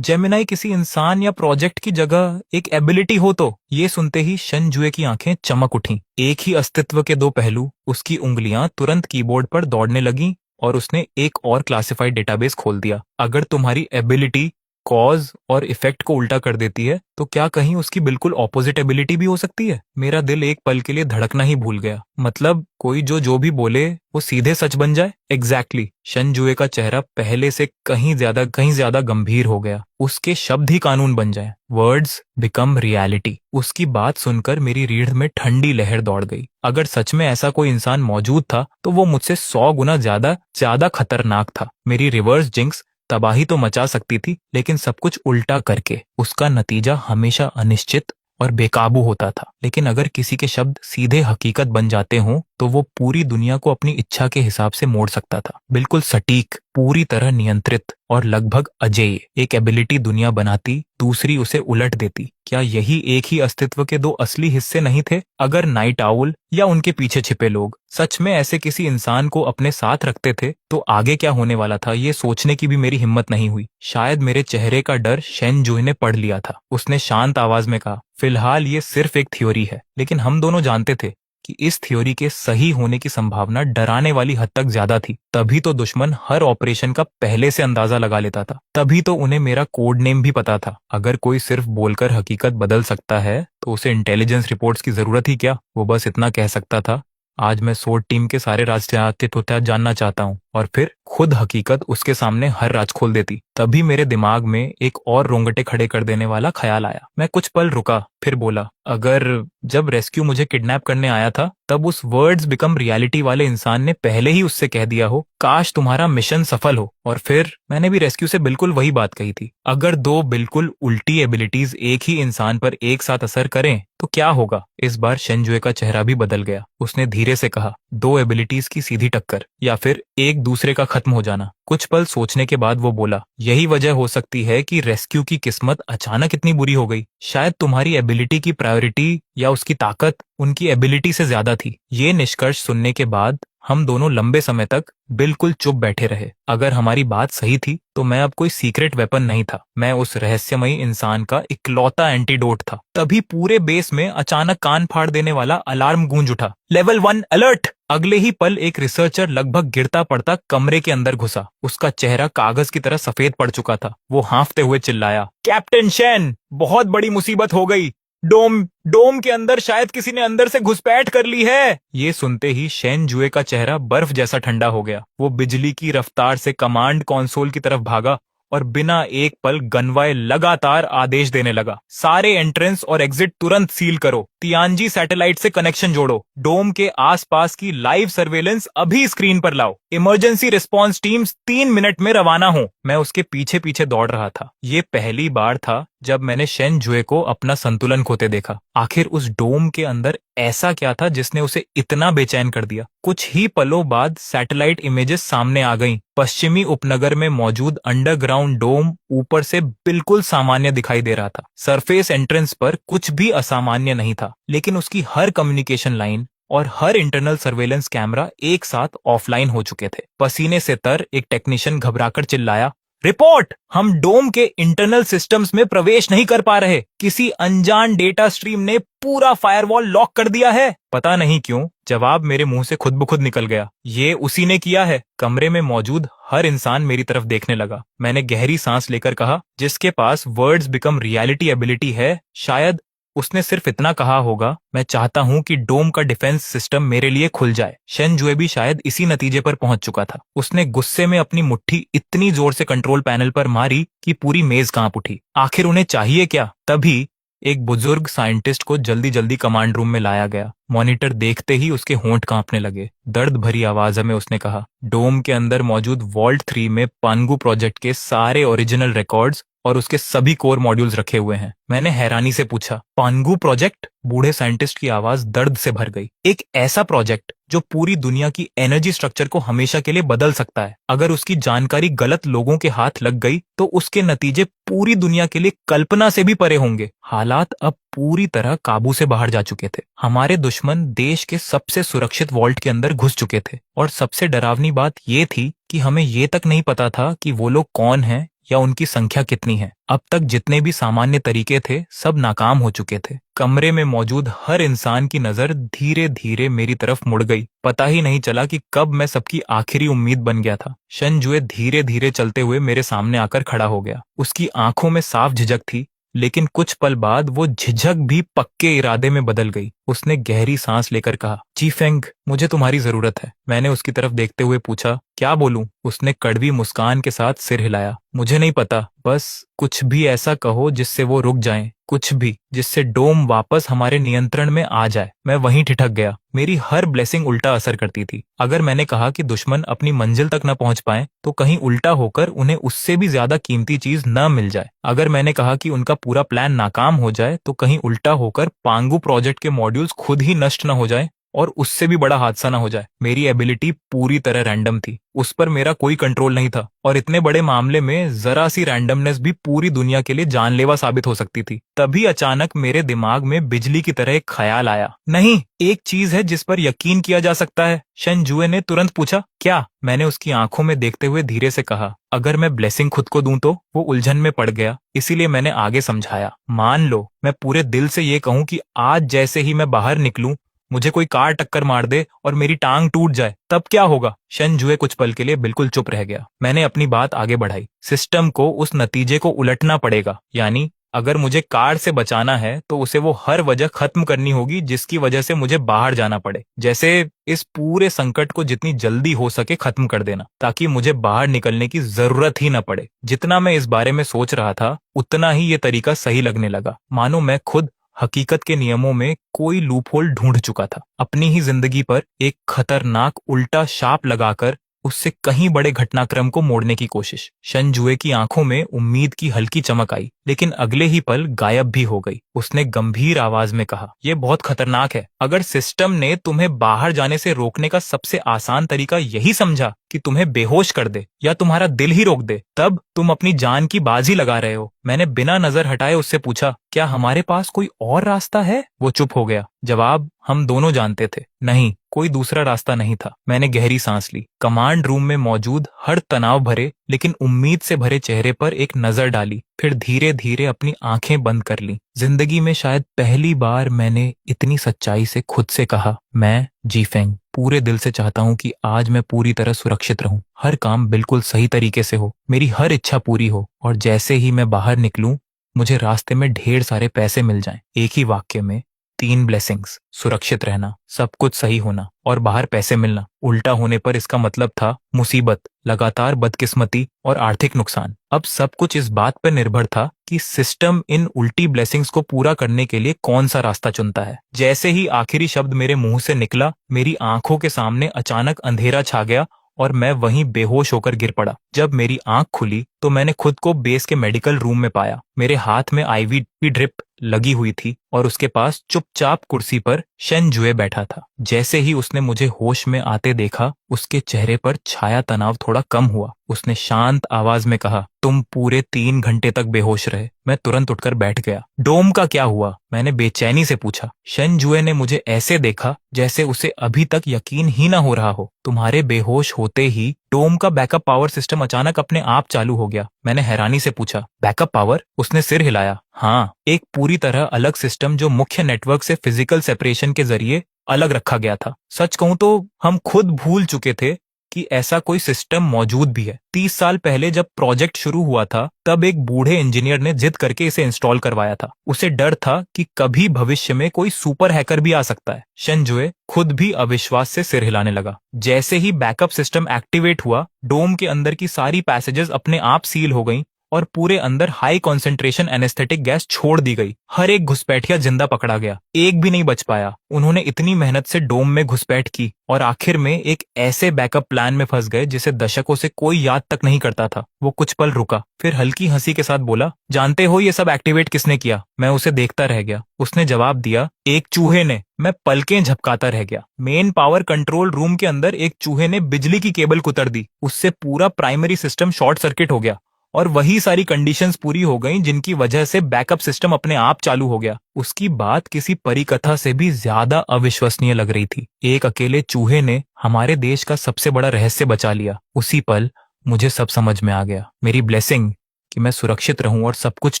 जेमिनाई किसी इंसान या प्रोजेक्ट की जगह एक एबिलिटी हो तो? ये सुनते ही शेन जुए की आंखें चमक उठीं। एक ही अस्तित्व के 2 पहलू। उसकी उंगलियां तुरंत कीबोर्ड पर दौड़ने लगीं और उसने एक और क्लासिफाइड डेटाबेस खोल दिया। अगर तुम्हारी एबिलिटी कॉज और इफेक्ट को उल्टा कर देती है तो क्या कहीं उसकी बिल्कुल ऑपोजिट एबिलिटी भी हो सकती है? मेरा दिल एक पल के लिए धड़कना ही भूल गया। मतलब कोई जो भी बोले वो सीधे सच बन जाए? एग्जैक्टली। शेन जुए का चेहरा पहले से कहीं ज्यादा गंभीर हो गया। उसके शब्द ही कानून बन जाए। Words become reality. उसकी बात सुनकर मेरी रीढ़ में ठंडी लहर दौड़ गई। अगर सच में ऐसा कोई इंसान मौजूद था तो वो मुझसे 100 गुना ज्यादा खतरनाक था। मेरी रिवर्स जिंक्स तबाही तो मचा सकती थी, लेकिन सब कुछ उल्टा करके उसका नतीजा हमेशा अनिश्चित और बेकाबू होता था। लेकिन अगर किसी के शब्द सीधे हकीकत बन जाते हों तो वो पूरी दुनिया को अपनी इच्छा के हिसाब से मोड़ सकता था। बिल्कुल सटीक, पूरी तरह नियंत्रित और लगभग अजेय। एक एबिलिटी दुनिया बनाती, दूसरी उसे उलट देती। क्या यही एक ही अस्तित्व के 2 असली हिस्से नहीं थे? अगर नाइट आउल या उनके पीछे छिपे लोग सच में ऐसे किसी इंसान को अपने साथ रखते थे तो आगे क्या होने वाला था, ये सोचने की भी मेरी हिम्मत नहीं हुई। शायद मेरे चेहरे का डर शेन जुए ने पढ़ लिया था। उसने शांत आवाज में कहा, फिलहाल ये सिर्फ एक थ्योरी है, लेकिन हम दोनों जानते थे कि इस थ्योरी के सही होने की संभावना डराने वाली हद तक ज्यादा थी। तभी तो दुश्मन हर ऑपरेशन का पहले से अंदाजा लगा लेता था। तभी तो उन्हें मेरा कोड नेम भी पता था। अगर कोई सिर्फ बोलकर हकीकत बदल सकता है तो उसे इंटेलिजेंस रिपोर्ट्स की जरूरत ही क्या। वो बस इतना कह सकता था, आज मैं सोर्ट टीम के सारे राज जानना चाहता हूँ, और फिर खुद हकीकत उसके सामने हर राज खोल देती। तभी मेरे दिमाग में एक और रोंगटे खड़े कर देने वाला ख्याल आया। मैं कुछ पल रुका, फिर बोला, अगर जब रेस्क्यू मुझे किडनैप करने आया था तब उस वर्ड्स बिकम रियलिटी वाले इंसान ने पहले ही उससे कह दिया हो, काश तुम्हारा मिशन सफल हो। और फिर मैंने भी रेस्क्यू से बिल्कुल वही बात कही थी। अगर दो बिल्कुल उल्टी एबिलिटीज एक ही इंसान पर एक साथ असर करें तो क्या होगा। इस बार शेनजुए का चेहरा भी बदल गया। उसने धीरे से कहा, दो एबिलिटीज की सीधी टक्कर या फिर एक दूसरे का खत्म हो जाना। कुछ पल सोचने के बाद वो बोला, यही वजह हो सकती है कि रेस्क्यू की किस्मत अचानक इतनी बुरी हो गई। शायद तुम्हारी एबिलिटी की प्रायोरिटी या उसकी ताकत उनकी एबिलिटी से ज्यादा थी। ये निष्कर्ष सुनने के बाद हम दोनों लंबे समय तक बिल्कुल चुप बैठे रहे। अगर हमारी बात सही थी तो मैं अब कोई सीक्रेट वेपन नहीं था, मैं उस रहस्यमयी इंसान का इकलौता एंटीडोट था। तभी पूरे बेस में अचानक कान फाड़ देने वाला अलार्म गूंज उठा, लेवल 1 अलर्ट। अगले ही पल एक रिसर्चर लगभग गिरता पड़ता कमरे के अंदर घुसा। उसका चेहरा कागज की तरह सफेद पड़ चुका था। वो हांफते हुए चिल्लाया, कैप्टन शेन, बहुत बड़ी मुसीबत हो गई। डोम के अंदर शायद किसी ने अंदर से घुसपैठ कर ली है। ये सुनते ही शेन जुए का चेहरा बर्फ जैसा ठंडा हो गया। वो बिजली की रफ्तार से कमांड कंसोल की तरफ भागा और बिना एक पल गनवाए लगातार आदेश देने लगा, सारे एंट्रेंस और एग्जिट तुरंत सील करो, तियानजी सैटेलाइट से कनेक्शन जोड़ो, डोम के आसपास की लाइव सर्वेलेंस अभी स्क्रीन पर लाओ, इमरजेंसी रिस्पांस टीम्स 3 मिनट में रवाना हो। मैं उसके पीछे पीछे दौड़ रहा था। ये पहली बार था जब मैंने शेन जुए को अपना संतुलन खोते देखा। आखिर उस डोम के अंदर ऐसा क्या था जिसने उसे इतना बेचैन कर दिया। कुछ ही पलों बाद सैटेलाइट इमेजेस सामने आ गईं। पश्चिमी उपनगर में मौजूद अंडरग्राउंड डोम ऊपर से बिल्कुल सामान्य दिखाई दे रहा था। सरफेस एंट्रेंस पर कुछ भी असामान्य नहीं था, लेकिन उसकी हर कम्युनिकेशन लाइन और हर इंटरनल सर्वेलेंस कैमरा एक साथ ऑफलाइन हो चुके थे। पसीने से तर एक टेक्नीशियन घबराकर चिल्लाया, रिपोर्ट, हम डोम के इंटरनल सिस्टम्स में प्रवेश नहीं कर पा रहे। किसी अनजान डेटा स्ट्रीम ने पूरा फायरवॉल लॉक कर दिया है। पता नहीं क्यों जवाब मेरे मुंह से खुद ब खुद निकल गया, ये उसी ने किया है। कमरे में मौजूद हर इंसान मेरी तरफ देखने लगा। मैंने गहरी सांस लेकर कहा, जिसके पास वर्ड्स बिकम रियलिटी एबिलिटी है, शायद उसने सिर्फ इतना कहा होगा, मैं चाहता हूं कि डोम का डिफेंस सिस्टम मेरे लिए खुल जाए। शेन जुए भी शायद इसी नतीजे पर पहुंच चुका था। उसने गुस्से में अपनी मुट्ठी इतनी जोर से कंट्रोल पैनल पर मारी कि पूरी मेज कांप उठी। आखिर उन्हें चाहिए क्या? तभी एक बुजुर्ग साइंटिस्ट को जल्दी जल्दी कमांड रूम में लाया गया। मॉनिटर देखते ही उसके होंठ कांपने लगे। दर्द भरी आवाज में उसने कहा, डोम के अंदर मौजूद वॉल्ट 3 में पानगु प्रोजेक्ट के सारे ओरिजिनल रिकॉर्ड्स और उसके सभी कोर मॉड्यूल्स रखे हुए हैं। मैंने हैरानी से पूछा, पानगु प्रोजेक्ट? बूढ़े साइंटिस्ट की आवाज दर्द से भर गई। एक ऐसा प्रोजेक्ट जो पूरी दुनिया की एनर्जी स्ट्रक्चर को हमेशा के लिए बदल सकता है। अगर उसकी जानकारी गलत लोगों के हाथ लग गई तो उसके नतीजे पूरी दुनिया के लिए कल्पना से भी परे होंगे। हालात अब पूरी तरह काबू से बाहर जा चुके थे। हमारे दुश्मन देश के सबसे सुरक्षित वॉल्ट के अंदर घुस चुके थे, और सबसे डरावनी बात ये थी कि हमें ये तक नहीं पता था कि वो लोग कौन हैं या उनकी संख्या कितनी है। अब तक जितने भी सामान्य तरीके थे सब नाकाम हो चुके थे। कमरे में मौजूद हर इंसान की नजर धीरे धीरे मेरी तरफ मुड़ गई। पता ही नहीं चला कि कब मैं सबकी आखिरी उम्मीद बन गया था। शेन जुए धीरे धीरे चलते हुए मेरे सामने आकर खड़ा हो गया। उसकी आंखों में साफ झिझक थी, लेकिन कुछ पल बाद वो झिझक भी पक्के इरादे में बदल गई। उसने गहरी सांस लेकर कहा, जी फेंग, मुझे तुम्हारी जरूरत है। मैंने उसकी तरफ देखते हुए पूछा, क्या बोलूं? उसने कड़वी मुस्कान के साथ सिर हिलाया, मुझे नहीं पता, बस कुछ भी ऐसा कहो जिससे वो रुक जाएं, कुछ भी जिससे डोम वापस हमारे नियंत्रण में आ जाए। मैं वहीं ठिठक गया। मेरी हर ब्लेसिंग उल्टा असर करती थी। अगर मैंने कहा कि दुश्मन अपनी मंजिल तक न पहुंच पाए तो कहीं उल्टा होकर उन्हें उससे भी ज्यादा कीमती चीज न मिल जाए। अगर मैंने कहा कि उनका पूरा प्लान नाकाम हो जाए तो कहीं उल्टा होकर पांगु प्रोजेक्ट के मॉड्यूल्स खुद ही नष्ट न हो जाए और उससे भी बड़ा हादसा ना हो जाए। मेरी एबिलिटी पूरी तरह रैंडम थी, उस पर मेरा कोई कंट्रोल नहीं था, और इतने बड़े मामले में जरा सी रैंडमनेस भी पूरी दुनिया के लिए जानलेवा साबित हो सकती थी। तभी अचानक मेरे दिमाग में बिजली की तरह एक ख्याल आया। नहीं, एक चीज है जिस पर यकीन किया जा सकता है। शेन जुए ने तुरंत पूछा, क्या? मैंने उसकी आंखों में देखते हुए धीरे से कहा, अगर मैं ब्लेसिंग खुद को दूं तो? वो उलझन में पड़ गया, इसीलिए मैंने आगे समझाया, मान लो मैं पूरे दिल से ये कहूं कि आज जैसे ही मैं बाहर निकलूं मुझे कोई कार टक्कर मार दे और मेरी टांग टूट जाए, तब क्या होगा? शन जुए कुछ पल के लिए बिल्कुल चुप रह गया। मैंने अपनी बात आगे बढ़ाई। सिस्टम को उस नतीजे को उलटना पड़ेगा, यानी अगर मुझे कार से बचाना है तो उसे वो हर वजह खत्म करनी होगी जिसकी वजह से मुझे बाहर जाना पड़े। जैसे इस पूरे संकट को जितनी जल्दी हो सके खत्म कर देना, ताकि मुझे बाहर निकलने की जरूरत ही न पड़े। जितना मैं इस बारे में सोच रहा था उतना ही ये तरीका सही लगने लगा, मानो मैं खुद हकीकत के नियमों में कोई लूपहोल ढूंढ चुका था। अपनी ही जिंदगी पर एक खतरनाक उल्टा शाप लगाकर उससे कहीं बड़े घटनाक्रम को मोड़ने की कोशिश। शन जुए की आंखों में उम्मीद की हल्की चमक आई, लेकिन अगले ही पल गायब भी हो गई। उसने गंभीर आवाज में कहा, यह बहुत खतरनाक है। अगर सिस्टम ने तुम्हें बाहर जाने से रोकने का सबसे आसान तरीका यही समझा कि तुम्हें बेहोश कर दे या तुम्हारा दिल ही रोक दे, तब तुम अपनी जान की बाजी लगा रहे हो। मैंने बिना नजर हटाए उससे पूछा, क्या हमारे पास कोई और रास्ता है? वो चुप हो गया। जवाब हम दोनों जानते थे, नहीं, कोई दूसरा रास्ता नहीं था। मैंने गहरी सांस ली, कमांड रूम में मौजूद हर तनाव भरे लेकिन उम्मीद से भरे चेहरे पर एक नजर डाली, फिर धीरे धीरे अपनी आंखें बंद कर ली। जिंदगी में शायद पहली बार मैंने इतनी सच्चाई से खुद से कहा, मैं जीफेंग पूरे दिल से चाहता हूं कि आज मैं पूरी तरह सुरक्षित रहूं, हर काम बिल्कुल सही तरीके से हो, मेरी हर इच्छा पूरी हो, और जैसे ही मैं बाहर निकलूं मुझे रास्ते में ढेर सारे पैसे मिल जाएं। एक ही वाक्य में 3 ब्लेसिंग्स, सुरक्षित रहना, सब कुछ सही होना और बाहर पैसे मिलना। उल्टा होने पर इसका मतलब था मुसीबत, लगातार बदकिस्मती और आर्थिक नुकसान। अब सब कुछ इस बात पर निर्भर था कि सिस्टम इन उल्टी ब्लेसिंग्स को पूरा करने के लिए कौन सा रास्ता चुनता है। जैसे ही आखिरी शब्द मेरे मुंह से निकला, मेरी आंखों के सामने अचानक अंधेरा छा गया और मैं वहीं बेहोश होकर गिर पड़ा। जब मेरी आंख खुली तो मैंने खुद को बेस के मेडिकल रूम में पाया। मेरे हाथ में आईवी की ड्रिप लगी हुई थी और उसके पास चुपचाप कुर्सी पर शन जुए बैठा था। जैसे ही उसने मुझे होश में आते देखा, उसके चेहरे पर छाया तनाव थोड़ा कम हुआ। उसने शांत आवाज में कहा, तुम पूरे 3 घंटे तक बेहोश रहे। मैं तुरंत उठकर बैठ गया। डोम का क्या हुआ? मैंने बेचैनी से पूछा। शन जुए ने मुझे ऐसे देखा जैसे उसे अभी तक यकीन ही ना हो रहा हो। तुम्हारे बेहोश होते ही डोम का बैकअप पावर सिस्टम अचानक अपने आप चालू हो गया। मैंने हैरानी से पूछा, बैकअप पावर? उसने सिर हिलाया। हाँ, एक पूरी तरह अलग सिस्टम जो मुख्य नेटवर्क से फिजिकल सेपरेशन के जरिए अलग रखा गया था। सच कहूं तो हम खुद भूल चुके थे कि ऐसा कोई सिस्टम मौजूद भी है। 30 साल पहले जब प्रोजेक्ट शुरू हुआ था, तब एक बूढ़े इंजीनियर ने जिद करके इसे इंस्टॉल करवाया था। उसे डर था कि कभी भविष्य में कोई सुपर हैकर भी आ सकता है। शन जुए खुद भी अविश्वास से सिर हिलाने लगा। जैसे ही बैकअप सिस्टम एक्टिवेट हुआ, डोम के अंदर की सारी पैसेजेस अपने आप सील हो गईं और पूरे अंदर हाई कॉन्सेंट्रेशन एनेस्थेटिक गैस छोड़ दी गई। हर एक घुसपैठिया जिंदा पकड़ा गया, एक भी नहीं बच पाया। उन्होंने इतनी मेहनत से डोम में घुसपैठ की और आखिर में एक ऐसे बैकअप प्लान में फंस गए जिसे दशकों से कोई याद तक नहीं करता था। वो कुछ पल रुका, फिर हल्की हंसी के साथ बोला, जानते हो ये सब एक्टिवेट किसने किया? मैं उसे देखता रह गया। उसने जवाब दिया, एक चूहे ने। मैं पलकें झपकाता रह गया। मेन पावर कंट्रोल रूम के अंदर एक चूहे ने बिजली की केबल कुतर दी। उससे पूरा प्राइमरी सिस्टम शॉर्ट सर्किट हो गया और वही सारी कंडीशंस पूरी हो गईं जिनकी वजह से बैकअप सिस्टम अपने आप चालू हो गया। उसकी बात किसी परिकथा से भी ज्यादा अविश्वसनीय लग रही थी। एक अकेले चूहे ने हमारे देश का सबसे बड़ा रहस्य बचा लिया। उसी पल मुझे सब समझ में आ गया। मेरी ब्लेसिंग कि मैं सुरक्षित रहूं और सब कुछ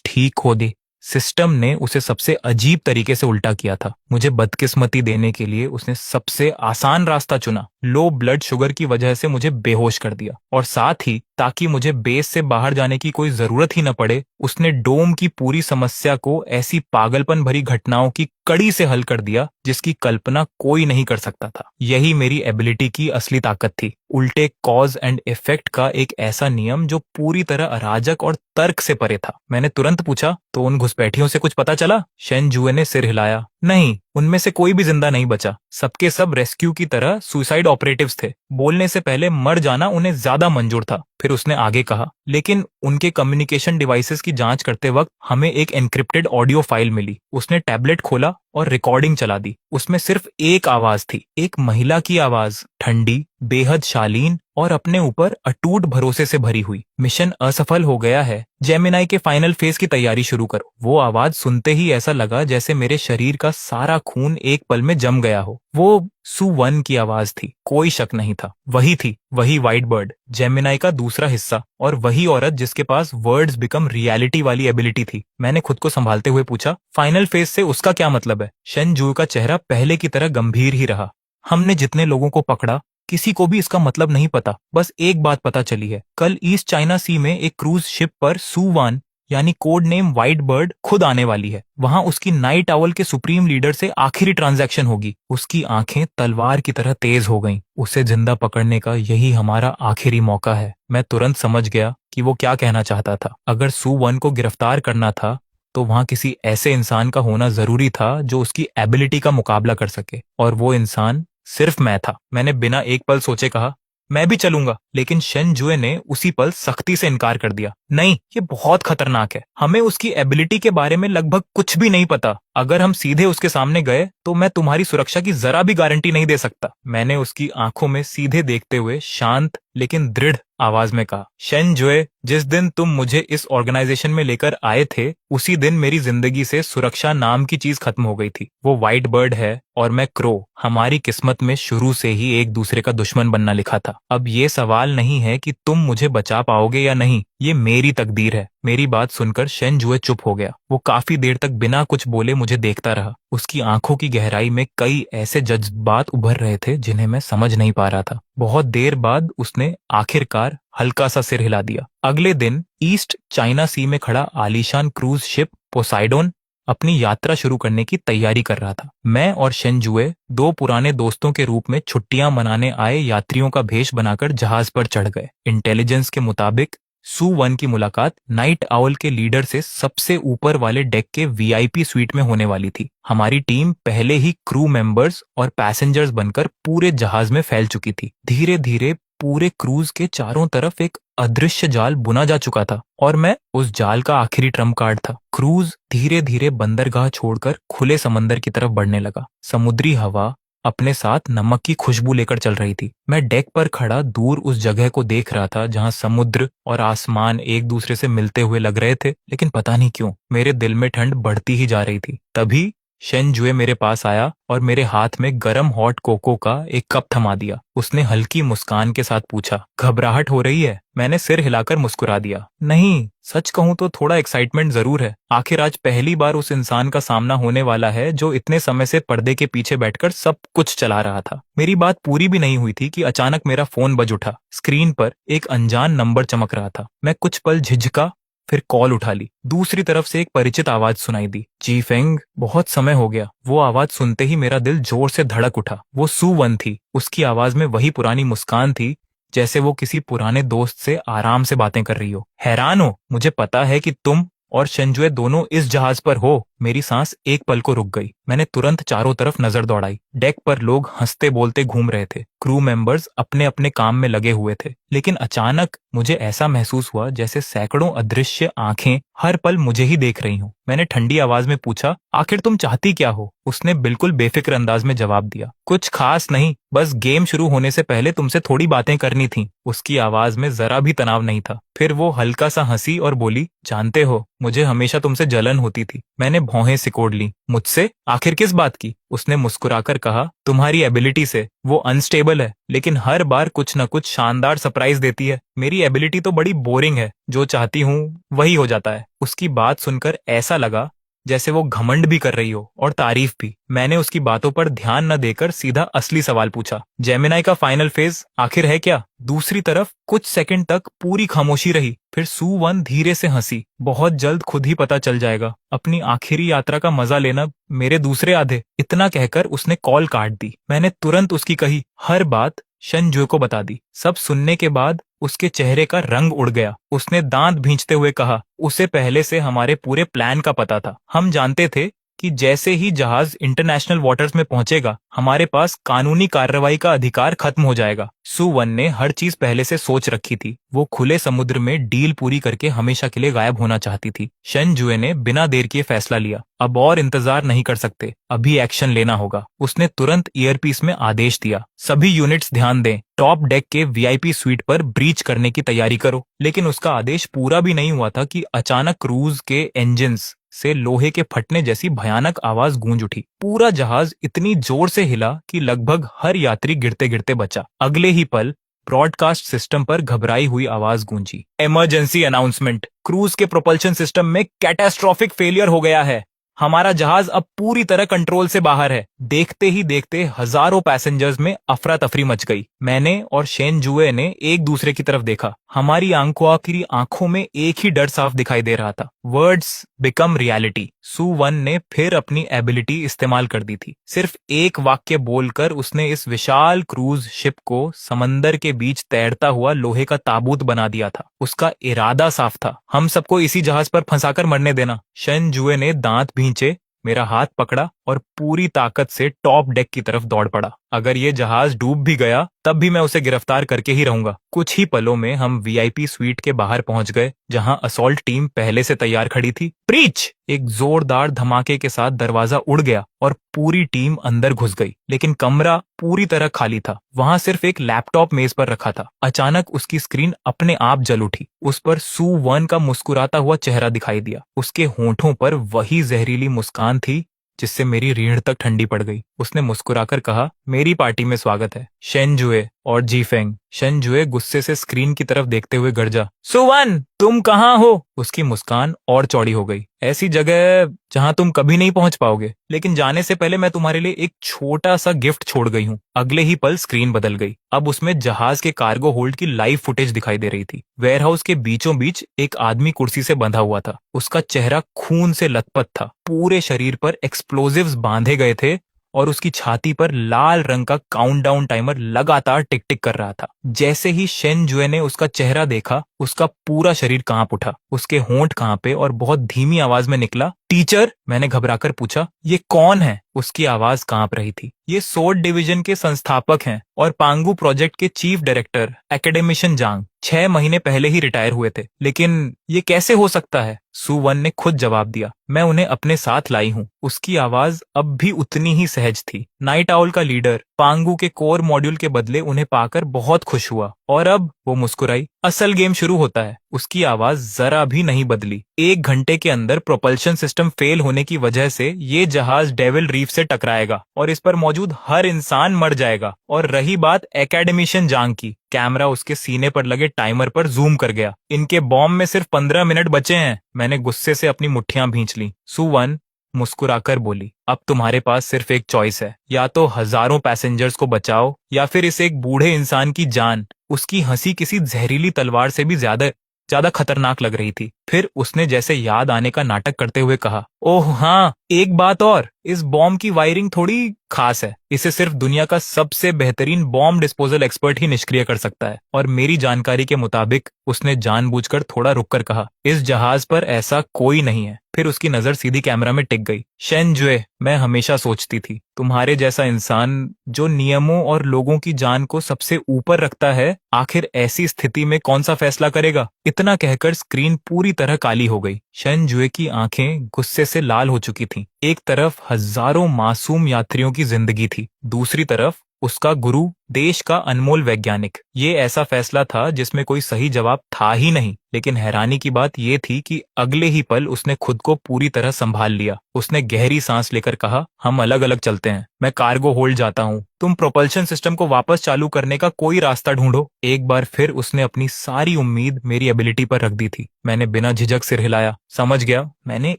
ठीक हो दे, सिस्टम ने उसे सबसे अजीब तरीके से उल्टा किया था। मुझे बदकिस्मती देने के लिए उसने सबसे आसान रास्ता चुना। लो ब्लड शुगर की वजह से मुझे बेहोश कर दिया और साथ ही ताकि मुझे बेस से बाहर जाने की कोई जरूरत ही न पड़े, उसने डोम की पूरी समस्या को ऐसी पागलपन भरी घटनाओं की कड़ी से हल कर दिया जिसकी कल्पना कोई नहीं कर सकता था। यही मेरी एबिलिटी की असली ताकत थी। उल्टे कॉज एंड इफेक्ट का एक ऐसा नियम जो पूरी तरह अराजक और तर्क से परे था। मैंने तुरंत पूछा, तो उन घुसपैठियों से कुछ पता चला? शन जुए ने सिर हिलाया। नहीं, उनमें से कोई भी जिंदा नहीं बचा। सबके सब रेस्क्यू की तरह सुसाइड ऑपरेटिव्स थे। बोलने से पहले मर जाना उन्हें ज्यादा मंजूर था। फिर उसने आगे कहा, लेकिन उनके कम्युनिकेशन डिवाइसेस की जांच करते वक्त हमें एक एन्क्रिप्टेड ऑडियो फाइल मिली। उसने टैबलेट खोला और रिकॉर्डिंग चला दी। उसमें सिर्फ एक आवाज थी, एक महिला की आवाज, ठंडी, बेहद शालीन और अपने ऊपर अटूट भरोसे से भरी हुई। मिशन असफल हो गया है, जेमिनाई के फाइनल फेज की तैयारी शुरू करो। वो आवाज सुनते ही ऐसा लगा जैसे मेरे शरीर का सारा खून एक पल में जम गया हो। वो सू वन की आवाज थी, कोई शक नहीं था। वही थी, वही व्हाइट बर्ड, जेमिनाई का दूसरा हिस्सा, और वही औरत जिसके पास वर्ड्स बिकम रियलिटी वाली एबिलिटी थी। मैंने खुद को संभालते हुए पूछा, फाइनल फेज से उसका क्या मतलब है? शन जू का चेहरा पहले की तरह गंभीर ही रहा। हमने जितने लोगों को पकड़ा, किसी को भी इसका मतलब नहीं पता। बस एक बात पता चली है, कल ईस्ट चाइना सी में एक क्रूज शिप पर सू वान यानी कोड नेम व्हाइट बर्ड खुद आने वाली है। वहां उसकी नाइट आउल के सुप्रीम लीडर से आखिरी ट्रांजैक्शन होगी। उसकी आंखें तलवार की तरह तेज हो गईं। उसे जिंदा पकड़ने का यही हमारा आखिरी मौका है। मैं तुरंत समझ गया कि वो क्या कहना चाहता था। अगर सू वन को गिरफ्तार करना था तो वहां किसी ऐसे इंसान का होना जरूरी था जो उसकी एबिलिटी का मुकाबला कर सके, और वो इंसान सिर्फ मैं था। मैंने बिना एक पल सोचे कहा, मैं भी चलूंगा, लेकिन शन जुए ने उसी पल सख्ती से इनकार कर दिया। नहीं, ये बहुत खतरनाक है। हमें उसकी एबिलिटी के बारे में लगभग कुछ भी नहीं पता। अगर हम सीधे उसके सामने गए तो मैं तुम्हारी सुरक्षा की जरा भी गारंटी नहीं दे सकता। मैंने उसकी आंखों में सीधे देखते हुए शांत लेकिन दृढ़ आवाज में कहा, शन जुए, जिस दिन तुम मुझे इस ऑर्गेनाइजेशन में लेकर आए थे, उसी दिन मेरी जिंदगी से सुरक्षा नाम की चीज खत्म हो गई थी। वो व्हाइट बर्ड है और मैं क्रो। हमारी किस्मत में शुरू से ही एक दूसरे का दुश्मन बनना लिखा था। अब ये सवाल नहीं है कि तुम मुझे बचा पाओगे या नहीं, ये मेरी तकदीर है। मेरी बात सुनकर शन जुए चुप हो गया। वो काफी देर तक बिना कुछ बोले मुझे देखता रहा। उसकी आंखों की गहराई में कई ऐसे जज्बात उभर रहे थे जिन्हें मैं समझ नहीं पा रहा था। बहुत देर बाद उसने आखिरकार हल्का सा सिर हिला दिया। अगले दिन ईस्ट चाइना सी में खड़ा आलीशान क्रूज शिप पोसाइडोन अपनी यात्रा शुरू करने की तैयारी कर रहा था। मैं और शन जुए दो पुराने दोस्तों के रूप में छुट्टियां मनाने आए यात्रियों का भेष बनाकर जहाज पर चढ़ गए। इंटेलिजेंस के मुताबिक सू वन की मुलाकात नाइट आउल के लीडर से सबसे ऊपर वाले डेक के वीआईपी स्वीट में होने वाली थी। हमारी टीम पहले ही क्रू मेंबर्स और पैसेंजर्स बनकर पूरे जहाज में फैल चुकी थी। धीरे धीरे पूरे क्रूज के चारों तरफ एक अदृश्य जाल बुना जा चुका था, और मैं उस जाल का आखिरी ट्रम्प कार्ड था। क्रूज धीरे धीरे बंदरगाह छोड़कर खुले समंदर की तरफ बढ़ने लगा। समुद्री हवा अपने साथ नमक की खुशबू लेकर चल रही थी। मैं डेक पर खड़ा दूर उस जगह को देख रहा था जहां समुद्र और आसमान एक दूसरे से मिलते हुए लग रहे थे, लेकिन पता नहीं क्यों मेरे दिल में ठंड बढ़ती ही जा रही थी। तभी शन जुए मेरे पास आया और मेरे हाथ में गरम हॉट कोको का एक कप थमा दिया। उसने हल्की मुस्कान के साथ पूछा, घबराहट हो रही है? मैंने सिर हिलाकर मुस्कुरा दिया, नहीं, सच कहूं तो थोड़ा एक्साइटमेंट जरूर है। आखिर आज पहली बार उस इंसान का सामना होने वाला है जो इतने समय से पर्दे के पीछे बैठकर सब कुछ चला रहा था। मेरी बात पूरी भी नहीं हुई थी कि अचानक मेरा फोन बज उठा। स्क्रीन पर एक अनजान नंबर चमक रहा था। मैं कुछ पल झिझका, फिर कॉल उठा ली। दूसरी तरफ से एक परिचित आवाज सुनाई दी, जी फेंग, बहुत समय हो गया। वो आवाज सुनते ही मेरा दिल जोर से धड़क उठा। वो सू वन थी। उसकी आवाज में वही पुरानी मुस्कान थी, जैसे वो किसी पुराने दोस्त से आराम से बातें कर रही हो। हैरान हो? मुझे पता है कि तुम और शंजुए दोनों इस जहाज पर हो। मेरी सांस एक पल को रुक गई। मैंने तुरंत चारों तरफ नजर दौड़ाई। डेक पर लोग हंसते बोलते घूम रहे थे। क्रू मेंबर्स अपने अपने काम में लगे हुए थे, लेकिन अचानक मुझे ऐसा महसूस हुआ जैसे सैकड़ों अदृश्य आंखें हर पल मुझे ही देख रही हूँ। मैंने ठंडी आवाज में पूछा, आखिर तुम चाहती क्या हो? उसने बिल्कुल बेफिक्र अंदाज में जवाब दिया, कुछ खास नहीं, बस गेम शुरू होने से पहले तुमसे थोड़ी बातें करनी थी। उसकी आवाज में जरा भी तनाव नहीं था। फिर वो हल्का सा हंसी और बोली, जानते हो, मुझे हमेशा तुमसे जलन होती थी। मैंने भौहें सिकोड़ ली। मुझसे? आखिर किस बात की? उसने मुस्कुराकर कहा, तुम्हारी एबिलिटी से। वो अनस्टेबल है, लेकिन हर बार कुछ न कुछ शानदार सरप्राइज देती है। मेरी एबिलिटी तो बड़ी बोरिंग है, जो चाहती हूँ वही हो जाता है। उसकी बात सुनकर ऐसा लगा जैसे वो घमंड भी कर रही हो और तारीफ भी। मैंने उसकी बातों पर ध्यान न देकर सीधा असली सवाल पूछा, जेमिनाई का फाइनल फेज आखिर है क्या? दूसरी तरफ कुछ सेकंड तक पूरी खामोशी रही। फिर सू वन धीरे से हंसी, बहुत जल्द खुद ही पता चल जाएगा। अपनी आखिरी यात्रा का मजा लेना मेरे दूसरे आधे। इतना कहकर उसने कॉल काट दी। मैंने तुरंत उसकी कही हर बात शनजुए को बता दी। सब सुनने के बाद उसके चेहरे का रंग उड़ गया। उसने दांत भींचते हुए कहा, उसे पहले से हमारे पूरे प्लान का पता था। हम जानते थे कि जैसे ही जहाज इंटरनेशनल वाटर्स में पहुंचेगा हमारे पास कानूनी कार्रवाई का अधिकार खत्म हो जाएगा। सु वन ने हर चीज पहले से सोच रखी थी। वो खुले समुद्र में डील पूरी करके हमेशा के लिए गायब होना चाहती थी। शन जुए ने बिना देर किए फैसला लिया। अब और इंतजार नहीं कर सकते, अभी एक्शन लेना होगा। उसने तुरंत ईयरपीस में आदेश दिया, सभी यूनिट्स ध्यान दें, टॉप डेक के वीआईपी स्वीट पर ब्रीच करने की तैयारी करो। लेकिन उसका आदेश पूरा भी नहीं हुआ था कि अचानक क्रूज के इंजन्स से लोहे के फटने जैसी भयानक आवाज गूंज उठी। पूरा जहाज इतनी जोर से हिला कि लगभग हर यात्री गिरते गिरते बचा। अगले ही पल ब्रॉडकास्ट सिस्टम पर घबराई हुई आवाज गूंजी, इमरजेंसी अनाउंसमेंट, क्रूज के प्रोपल्शन सिस्टम में कैटास्ट्रोफिक फेलियर हो गया है। हमारा जहाज अब पूरी तरह कंट्रोल से बाहर है। देखते ही देखते हजारों पैसेंजर्स में अफरा तफरी मच गई। मैंने और शेन जुए ने एक दूसरे की तरफ देखा। हमारी आंखों में एक ही डर साफ दिखाई दे रहा था, वर्ड्स बिकम रियलिटी। सु वन ने फिर अपनी एबिलिटी इस्तेमाल कर दी थी। सिर्फ एक वाक्य बोलकर उसने इस विशाल क्रूज शिप को समंदर के बीच तैरता हुआ लोहे का ताबूत बना दिया था। उसका इरादा साफ था, हम सबको इसी जहाज पर फंसाकर मरने देना। शन जुए ने दांत भींचे, मेरा हाथ पकड़ा और पूरी ताकत से टॉप डेक की तरफ दौड़ पड़ा। अगर ये जहाज डूब भी गया तब भी मैं उसे गिरफ्तार करके ही रहूंगा। कुछ ही पलों में हम वीआईपी स्वीट के बाहर पहुंच गए, जहां असॉल्ट टीम पहले से तैयार खड़ी थी। ब्रीच! एक जोरदार धमाके के साथ दरवाजा उड़ गया और पूरी टीम अंदर घुस गई। लेकिन कमरा पूरी तरह खाली था। वहां सिर्फ एक लैपटॉप मेज पर रखा था। अचानक उसकी स्क्रीन अपने आप जल उठी। उस पर सु वन का मुस्कुराता हुआ चेहरा दिखाई दिया। उसके होठों पर वही जहरीली मुस्कान थी जिससे मेरी रीढ़ तक ठंडी पड़ गई। उसने मुस्कुराकर कहा, मेरी पार्टी में स्वागत है, शेन जुए और जीफेंग। शन जुए गुस्से से स्क्रीन की तरफ देखते हुए गरजा, सुवन, तुम कहाँ हो? उसकी मुस्कान और चौड़ी हो गई। ऐसी जगह जहां तुम कभी नहीं पहुंच पाओगे, लेकिन जाने से पहले मैं तुम्हारे लिए एक छोटा सा गिफ्ट छोड़ गई हूँ। अगले ही पल स्क्रीन बदल गई। अब उसमें जहाज के कार्गो होल्ड की लाइव फुटेज दिखाई दे रही थी। वेयरहाउस के बीचों बीच एक आदमी कुर्सी से बंधा हुआ था। उसका चेहरा खून से लथपथ था। पूरे शरीर पर एक्सप्लोजिव्स बांधे गए थे और उसकी छाती पर लाल रंग का काउंटडाउन टाइमर लगातार टिक टिक कर रहा था। जैसे ही शेन जुए ने उसका चेहरा देखा, उसका पूरा शरीर कांप उठा। उसके होंठ कांपे और बहुत धीमी आवाज में निकला, टीचर। मैंने घबराकर पूछा, ये कौन है? उसकी आवाज कांप रही थी। ये सोर्ड डिवीजन के संस्थापक हैं और पांगू प्रोजेक्ट के चीफ डायरेक्टर एकेडमिशन जांग। 6 महीने पहले ही रिटायर हुए थे। लेकिन ये कैसे हो सकता है? सु वन ने खुद जवाब दिया, मैं उन्हें अपने साथ लाई हूँ। उसकी आवाज अब भी उतनी ही सहज थी। नाइट आउल का लीडर पांगू के कोर मॉड्यूल के बदले उन्हें पाकर बहुत खुश हुआ। और अब वो मुस्कुराई। असल गेम शुरू होता है। उसकी आवाज जरा भी नहीं बदली। 1 घंटे के अंदर प्रोपल्शन सिस्टम फेल होने की वजह से ये जहाज डेविल रीफ से टकराएगा और इस पर मौजूद हर इंसान मर जाएगा। और रही बात एकेडमिशन जांग की, कैमरा उसके सीने पर लगे टाइमर पर जूम कर गया। इनके बॉम्ब में सिर्फ 15 मिनट बचे हैं। मैंने गुस्से से अपनी मुट्ठियां भींच ली। सु वन मुस्कुराकर बोली, अब तुम्हारे पास सिर्फ एक चॉइस है, या तो हजारों पैसेंजर्स को बचाओ या फिर इस एक बूढ़े इंसान की जान। उसकी हंसी किसी जहरीली तलवार से भी ज्यादा ज्यादा खतरनाक लग रही थी। फिर उसने जैसे याद आने का नाटक करते हुए कहा, ओह हाँ, एक बात और, इस बॉम्ब की वायरिंग थोड़ी खास है। इसे सिर्फ दुनिया का सबसे बेहतरीन बॉम्ब डिस्पोजल एक्सपर्ट ही निष्क्रिय कर सकता है। और मेरी जानकारी के मुताबिक, उसने जानबूझकर थोड़ा रुककर कहा, इस जहाज पर ऐसा कोई नहीं है। फिर उसकी नजर सीधी कैमरा में टिक गई। शेन जुए, मैं हमेशा सोचती थी, तुम्हारे जैसा इंसान जो नियमों और लोगों की जान को सबसे ऊपर रखता है, आखिर ऐसी स्थिति में कौन सा फैसला करेगा? इतना कहकर स्क्रीन पूरी तरह काली हो गई। शेन जुए की आंखें गुस्से से लाल हो चुकी थीं। एक तरफ हजारों मासूम यात्रियों की जिंदगी थी, दूसरी तरफ उसका गुरु, देश का अनमोल वैज्ञानिक। ये ऐसा फैसला था जिसमें कोई सही जवाब था ही नहीं। लेकिन हैरानी की बात यह थी कि अगले ही पल उसने खुद को पूरी तरह संभाल लिया। उसने गहरी सांस लेकर कहा, हम अलग अलग चलते हैं। मैं कार्गो होल्ड जाता हूँ, तुम प्रोपल्शन सिस्टम को वापस चालू करने का कोई रास्ता ढूंढो। एक बार फिर उसने अपनी सारी उम्मीद मेरी एबिलिटी पर रख दी थी। मैंने बिना झिझक सिर हिलाया। समझ गया। मैंने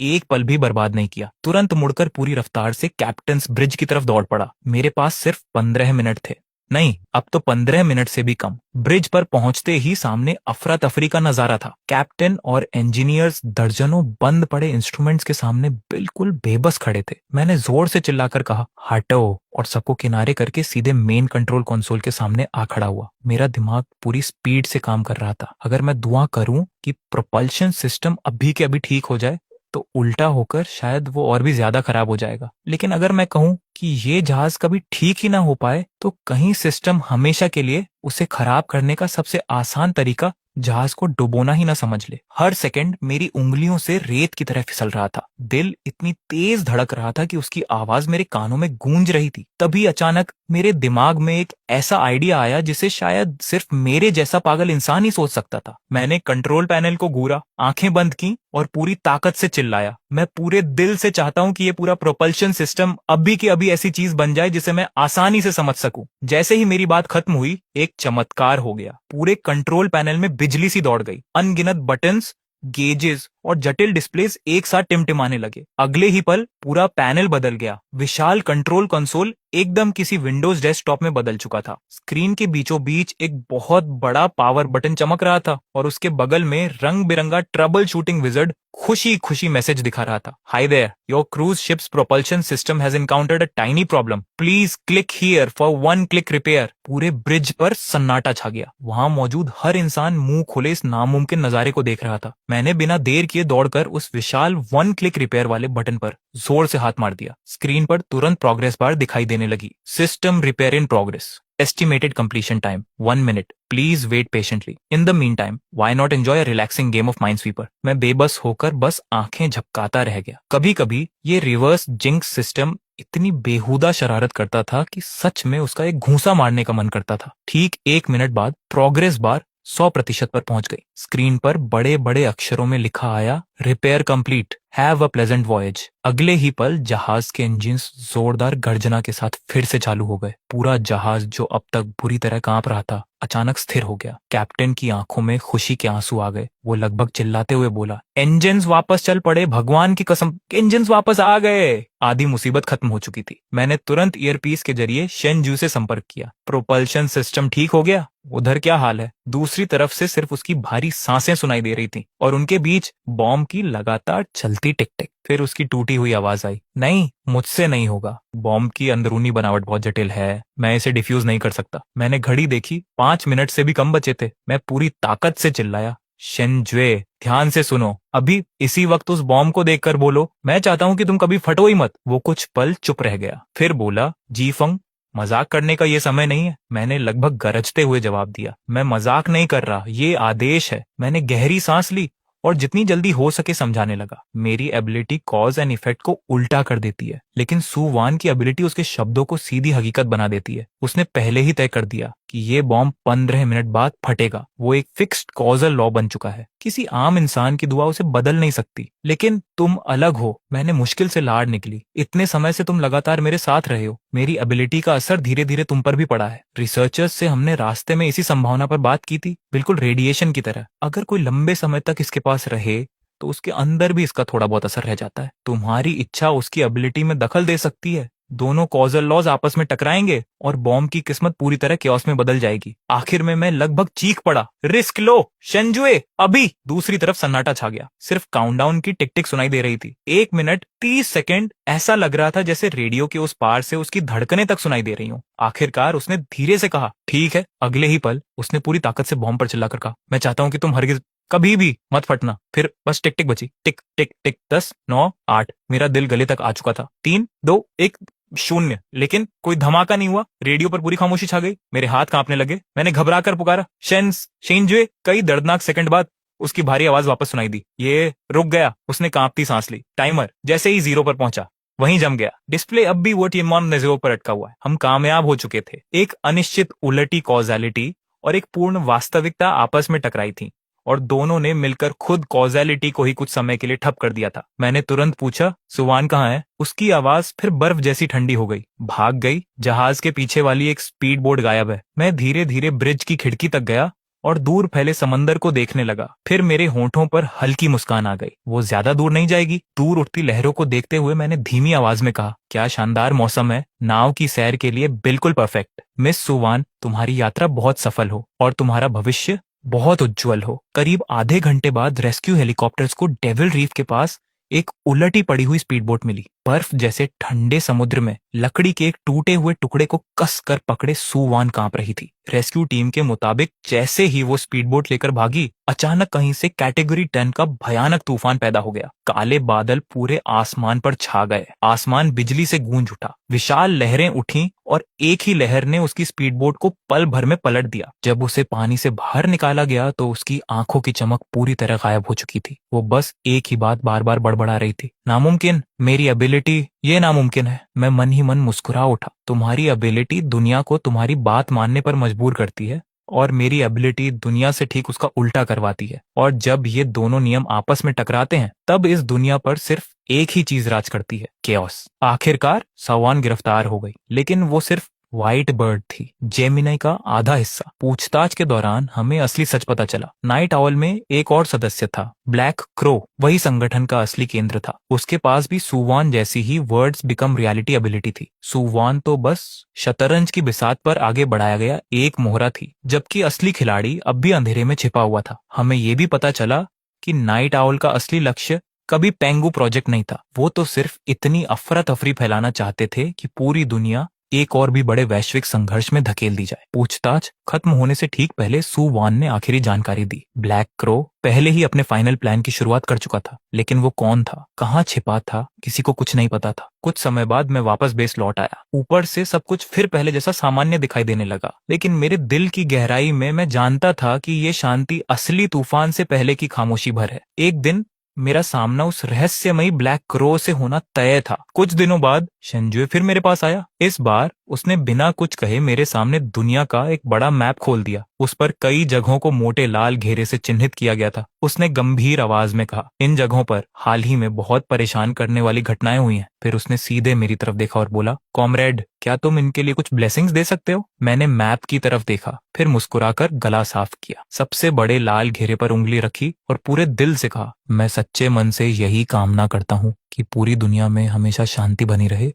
एक पल भी बर्बाद नहीं किया। तुरंत मुड़कर पूरी रफ्तार से कैप्टन्स ब्रिज की तरफ दौड़ पड़ा। मेरे पास सिर्फ 15 मिनट थे। नहीं, अब तो 15 मिनट से भी कम। ब्रिज पर पहुंचते ही सामने अफरा तफरी का नजारा था। कैप्टन और इंजीनियर्स दर्जनों बंद पड़े इंस्ट्रूमेंट्स के सामने बिल्कुल बेबस खड़े थे। मैंने जोर से चिल्लाकर कहा, हटो, और सबको किनारे करके सीधे मेन कंट्रोल कंसोल के सामने आ खड़ा हुआ। मेरा दिमाग पूरी स्पीड से काम कर रहा था। अगर मैं दुआ करूं कि प्रोपल्शन सिस्टम अभी के अभी ठीक हो जाए तो उल्टा होकर शायद वो और भी ज्यादा खराब हो जाएगा। लेकिन अगर मैं कहूँ कि ये जहाज कभी ठीक ही ना हो पाए, तो कहीं सिस्टम हमेशा के लिए उसे खराब करने का सबसे आसान तरीका जहाज को डुबोना ही ना समझ ले। हर सेकंड मेरी उंगलियों से रेत की तरह फिसल रहा था। दिल इतनी तेज धड़क रहा था कि उसकी आवाज मेरे कानों में गूंज रही थी। तभी अचानक मेरे दिमाग में एक ऐसा आइडिया आया जिसे शायद सिर्फ मेरे जैसा पागल इंसान ही सोच सकता था। मैंने कंट्रोल पैनल को घूरा, आंखें बंद की और पूरी ताकत से चिल्लाया, मैं पूरे दिल से चाहता हूं कि ये पूरा प्रोपल्शन सिस्टम अभी की अभी ऐसी चीज बन जाए जिसे मैं आसानी से समझ सकूं। जैसे ही मेरी बात खत्म हुई, एक चमत्कार हो गया। पूरे कंट्रोल पैनल में बिजली सी दौड़ गई। अनगिनत बटन्स, गेजेस और जटिल डिस्प्लेस एक साथ टिमटिमाने लगे। अगले ही पल पूरा पैनल बदल गया। विशाल कंट्रोल कंसोल एकदम किसी विंडोज डेस्कटॉप में बदल चुका था। स्क्रीन के बीचों बीच एक बहुत बड़ा पावर बटन चमक रहा था और उसके बगल में रंग बिरंगा ट्रबल शूटिंग विजर्ड खुशी खुशी मैसेज दिखा रहा था। Hi there, your cruise ship's propulsion system has encountered a tiny problem, please click here for 1 click repair. पूरे ब्रिज पर सन्नाटा छा गया। वहां मौजूद हर इंसान मुंह खोले इस नामुमकिन नजारे को देख रहा था। मैंने बिना देर किए दौड़कर उस विशाल 1 क्लिक रिपेयर वाले बटन पर जोर से हाथ मार दिया। स्क्रीन पर तुरंत प्रोग्रेस बार दिखाई देने लगी। System repair in progress, estimated completion time 1 minute, please wait patiently, in the meantime why not enjoy a relaxing game of Minesweeper। मैं बेबस होकर बस आंखें झपकाता रह गया। कभी कभी ये रिवर्स जिंक्स सिस्टम इतनी बेहुदा शरारत करता था कि सच में उसका एक घूंसा मारने का मन करता था। ठीक 1 मिनट बाद प्रोग्रेस बार 100% पर पहुंच गई। स्क्रीन पर बड़े बड़े अक्षरों में लिखा आया, repair complete, have a pleasant voyage. अगले ही पल जहाज के इंजन जोरदार गर्जना के साथ फिर से चालू हो गए। पूरा जहाज जो अब तक बुरी तरह कांप रहा था, अचानक स्थिर हो गया। कैप्टन की आंखों में खुशी के आंसू आ गए। वो लगभग चिल्लाते हुए बोला, इंजन्स वापस चल पड़े, भगवान की कसम, इंजन्स वापस आ गए। आधी मुसीबत खत्म हो चुकी थी। मैंने तुरंत ईयरपीस के जरिए शेनजू से संपर्क किया। प्रोपल्शन सिस्टम ठीक हो गया? उधर क्या हाल है? दूसरी तरफ से सिर्फ उसकी भारी सांसें सुनाई दे रही थी और उनके बीच बॉम्ब की लगातार चलती टिक टिक। फिर उसकी टूटी हुई आवाज आई, नहीं, मुझसे नहीं होगा। बॉम्ब की अंदरूनी बनावट बहुत जटिल है, मैं इसे डिफ्यूज नहीं कर सकता। मैंने घड़ी देखी, 5 मिनट से भी कम बचे थे। मैं पूरी ताकत से चिल्लाया, शेनजुए, ध्यान से सुनो, अभी इसी वक्त उस बॉम्ब को देखकर बोलो, मैं चाहता हूं कि तुम कभी फटो ही मत। वो कुछ पल चुप रह गया, फिर बोला, जी फंग, मजाक करने का ये समय नहीं है। मैंने लगभग गरजते हुए जवाब दिया, मैं मजाक नहीं कर रहा, ये आदेश है। मैंने गहरी सांस ली और जितनी जल्दी हो सके समझाने लगा। मेरी एबिलिटी कॉज एंड इफेक्ट को उल्टा कर देती है, लेकिन सुवान की एबिलिटी उसके शब्दों को सीधी हकीकत बना देती है। उसने पहले ही तय कर दिया कि ये बॉम्ब 15 मिनट बाद फटेगा। वो एक फिक्स्ड कॉजल लॉ बन चुका है। किसी आम इंसान की दुआ उसे बदल नहीं सकती। लेकिन तुम अलग हो। मैंने मुश्किल से लाड़ निकली, इतने समय से तुम लगातार मेरे साथ रहे हो। मेरी एबिलिटी का असर धीरे धीरे तुम पर भी पड़ा है। रिसर्चर्स से हमने रास्ते में इसी संभावना पर बात की थी, बिल्कुल रेडिएशन की तरह। अगर कोई लंबे समय तक इसके पास रहे तो उसके अंदर भी इसका थोड़ा बहुत असर रह जाता है। तुम्हारी इच्छा उसकी एबिलिटी में दखल दे सकती है। दोनों कॉजल लॉज आपस में टकराएंगे और बॉम्ब की किस्मत पूरी तरह केओस में बदल जाएगी। आखिर में मैं लगभग चीख पड़ा, रिस्क लो शेनजुए, अभी। दूसरी तरफ सन्नाटा छा गया। सिर्फ काउंटडाउन की टिक टिक सुनाई दे रही थी। 1 मिनट 30 सेकंड। ऐसा लग रहा था जैसे रेडियो के उस पार से उसकी धड़कनें तक सुनाई दे रही हूँ। आखिरकार उसने धीरे से कहा, ठीक है। अगले ही पल उसने पूरी ताकत से बॉम्ब पर चिल्लाकर कहा, मैं चाहता हूं कि तुम हरगिज कभी भी मत फटना। फिर बस टिक टिक बची, टिक टिक टिक। 10, 9, 8। मेरा दिल गले तक आ चुका था। 3, 2, 1, 0। लेकिन कोई धमाका नहीं हुआ। रेडियो पर पूरी खामोशी छा गई। मेरे हाथ कांपने लगे। मैंने घबराकर पुकारा, शेनजुए। कई दर्दनाक सेकंड बाद उसकी भारी आवाज वापस सुनाई दी, ये रुक गया। उसने कांपती सांस ली। टाइमर जैसे ही 0 पर पहुंचा, वहीं जम गया। डिस्प्ले अब भी वो टीमॉन नेज़ो पर अटका हुआ है। हम कामयाब हो चुके थे। एक अनिश्चित उलटी कॉजैलिटी और एक पूर्ण वास्तविकता आपस में टकराई थी और दोनों ने मिलकर खुद कॉजैलिटी को ही कुछ समय के लिए ठप कर दिया था। मैंने तुरंत पूछा, सुवान कहाँ है? उसकी आवाज फिर बर्फ जैसी ठंडी हो गई। भाग गई। जहाज के पीछे वाली एक स्पीड बोट गायब है। मैं धीरे धीरे ब्रिज की खिड़की तक गया और दूर फैले समंदर को देखने लगा। फिर मेरे होंठों पर हल्की मुस्कान आ गई। वो ज्यादा दूर नहीं जाएगी। दूर उठती लहरों को देखते हुए मैंने धीमी आवाज में कहा, क्या शानदार मौसम है, नाव की सैर के लिए बिल्कुल परफेक्ट। मिस सुवान, तुम्हारी यात्रा बहुत सफल हो और तुम्हारा भविष्य बहुत उज्जवल हो। करीब आधे घंटे बाद रेस्क्यू हेलीकॉप्टर्स को डेविल रीफ के पास एक उलटी पड़ी हुई स्पीडबोट मिली। बर्फ जैसे ठंडे समुद्र में लकड़ी के एक टूटे हुए टुकड़े को कस कर पकड़े सू वान कांप रही थी। रेस्क्यू टीम के मुताबिक जैसे ही वो स्पीडबोट लेकर भागी, अचानक कहीं से कैटेगरी 10 का भयानक तूफान पैदा हो गया। काले बादल पूरे आसमान पर छा गए, आसमान बिजली से गूंज उठा, विशाल लहरें उठी और एक ही लहर ने उसकी स्पीडबोट को पल भर में पलट दिया। जब उसे पानी से बाहर निकाला गया तो उसकी आंखों की चमक पूरी तरह गायब हो चुकी थी। वो बस एक ही बात बार बार बड़बड़ा रही थी, नामुमकिन, मेरी एबिलिटी, ये नामुमकिन है। मैं मन ही मन मुस्कुरा उठा। तुम्हारी एबिलिटी दुनिया को तुम्हारी बात मानने पर मजबूर करती है और मेरी एबिलिटी दुनिया से ठीक उसका उल्टा करवाती है। और जब ये दोनों नियम आपस में टकराते हैं तब इस दुनिया पर सिर्फ एक ही चीज राज करती है, केओस। आखिरकार सवान गिरफ्तार हो गई, लेकिन वो सिर्फ व्हाइट बर्ड थी, जेमिनी का आधा हिस्सा। पूछताछ के दौरान हमें असली सच पता चला। नाइट ऑwl में एक और सदस्य था, ब्लैक क्रो। वही संगठन का असली केंद्र था। उसके पास भी सुवान जैसी ही वर्ड्स बिकम रियलिटी एबिलिटी थी। सुवान तो बस शतरंज की बिसात पर आगे बढ़ाया गया एक मोहरा थी, जबकि असली खिलाड़ी अब भी अंधेरे में छिपा हुआ था। हमें यह भी पता चला कि नाइट ऑwl का असली लक्ष्य कभी पेंगू प्रोजेक्ट नहीं था। वो तो सिर्फ इतनी अफरा तफरी फैलाना चाहते थे कि पूरी दुनिया एक और भी बड़े वैश्विक संघर्ष में धकेल दी जाए। पूछताछ खत्म होने से ठीक पहले सू वान ने आखिरी जानकारी दी। ब्लैक क्रो पहले ही अपने फाइनल प्लान की शुरुआत कर चुका था, लेकिन वो कौन था, कहाँ छिपा था, किसी को कुछ नहीं पता था। कुछ समय बाद मैं वापस बेस लौट आया। ऊपर से सब कुछ फिर पहले जैसा सामान्य दिखाई देने लगा, लेकिन मेरे दिल की गहराई में मैं जानता था कि ये शांति असली तूफान से पहले की खामोशी भर है। एक दिन मेरा सामना उस रहस्यमयी ब्लैक क्रो से होना तय था। कुछ दिनों बाद शेंजुए फिर मेरे पास आया। इस बार उसने बिना कुछ कहे मेरे सामने दुनिया का एक बड़ा मैप खोल दिया। उस पर कई जगहों को मोटे लाल घेरे से चिन्हित किया गया था। उसने गंभीर आवाज में कहा, इन जगहों पर हाल ही में बहुत परेशान करने वाली घटनाएं हुई हैं। फिर उसने सीधे मेरी तरफ देखा और बोला, कॉमरेड, क्या तुम इनके लिए कुछ ब्लेसिंग्स दे सकते हो? मैंने मैप की तरफ देखा, फिर मुस्कुराकर गला साफ किया, सबसे बड़े लाल घेरे पर उंगली रखी और पूरे दिल से कहा, मैं सच्चे मन से यही कामना करता हूँ कि पूरी दुनिया में हमेशा शांति बनी रहे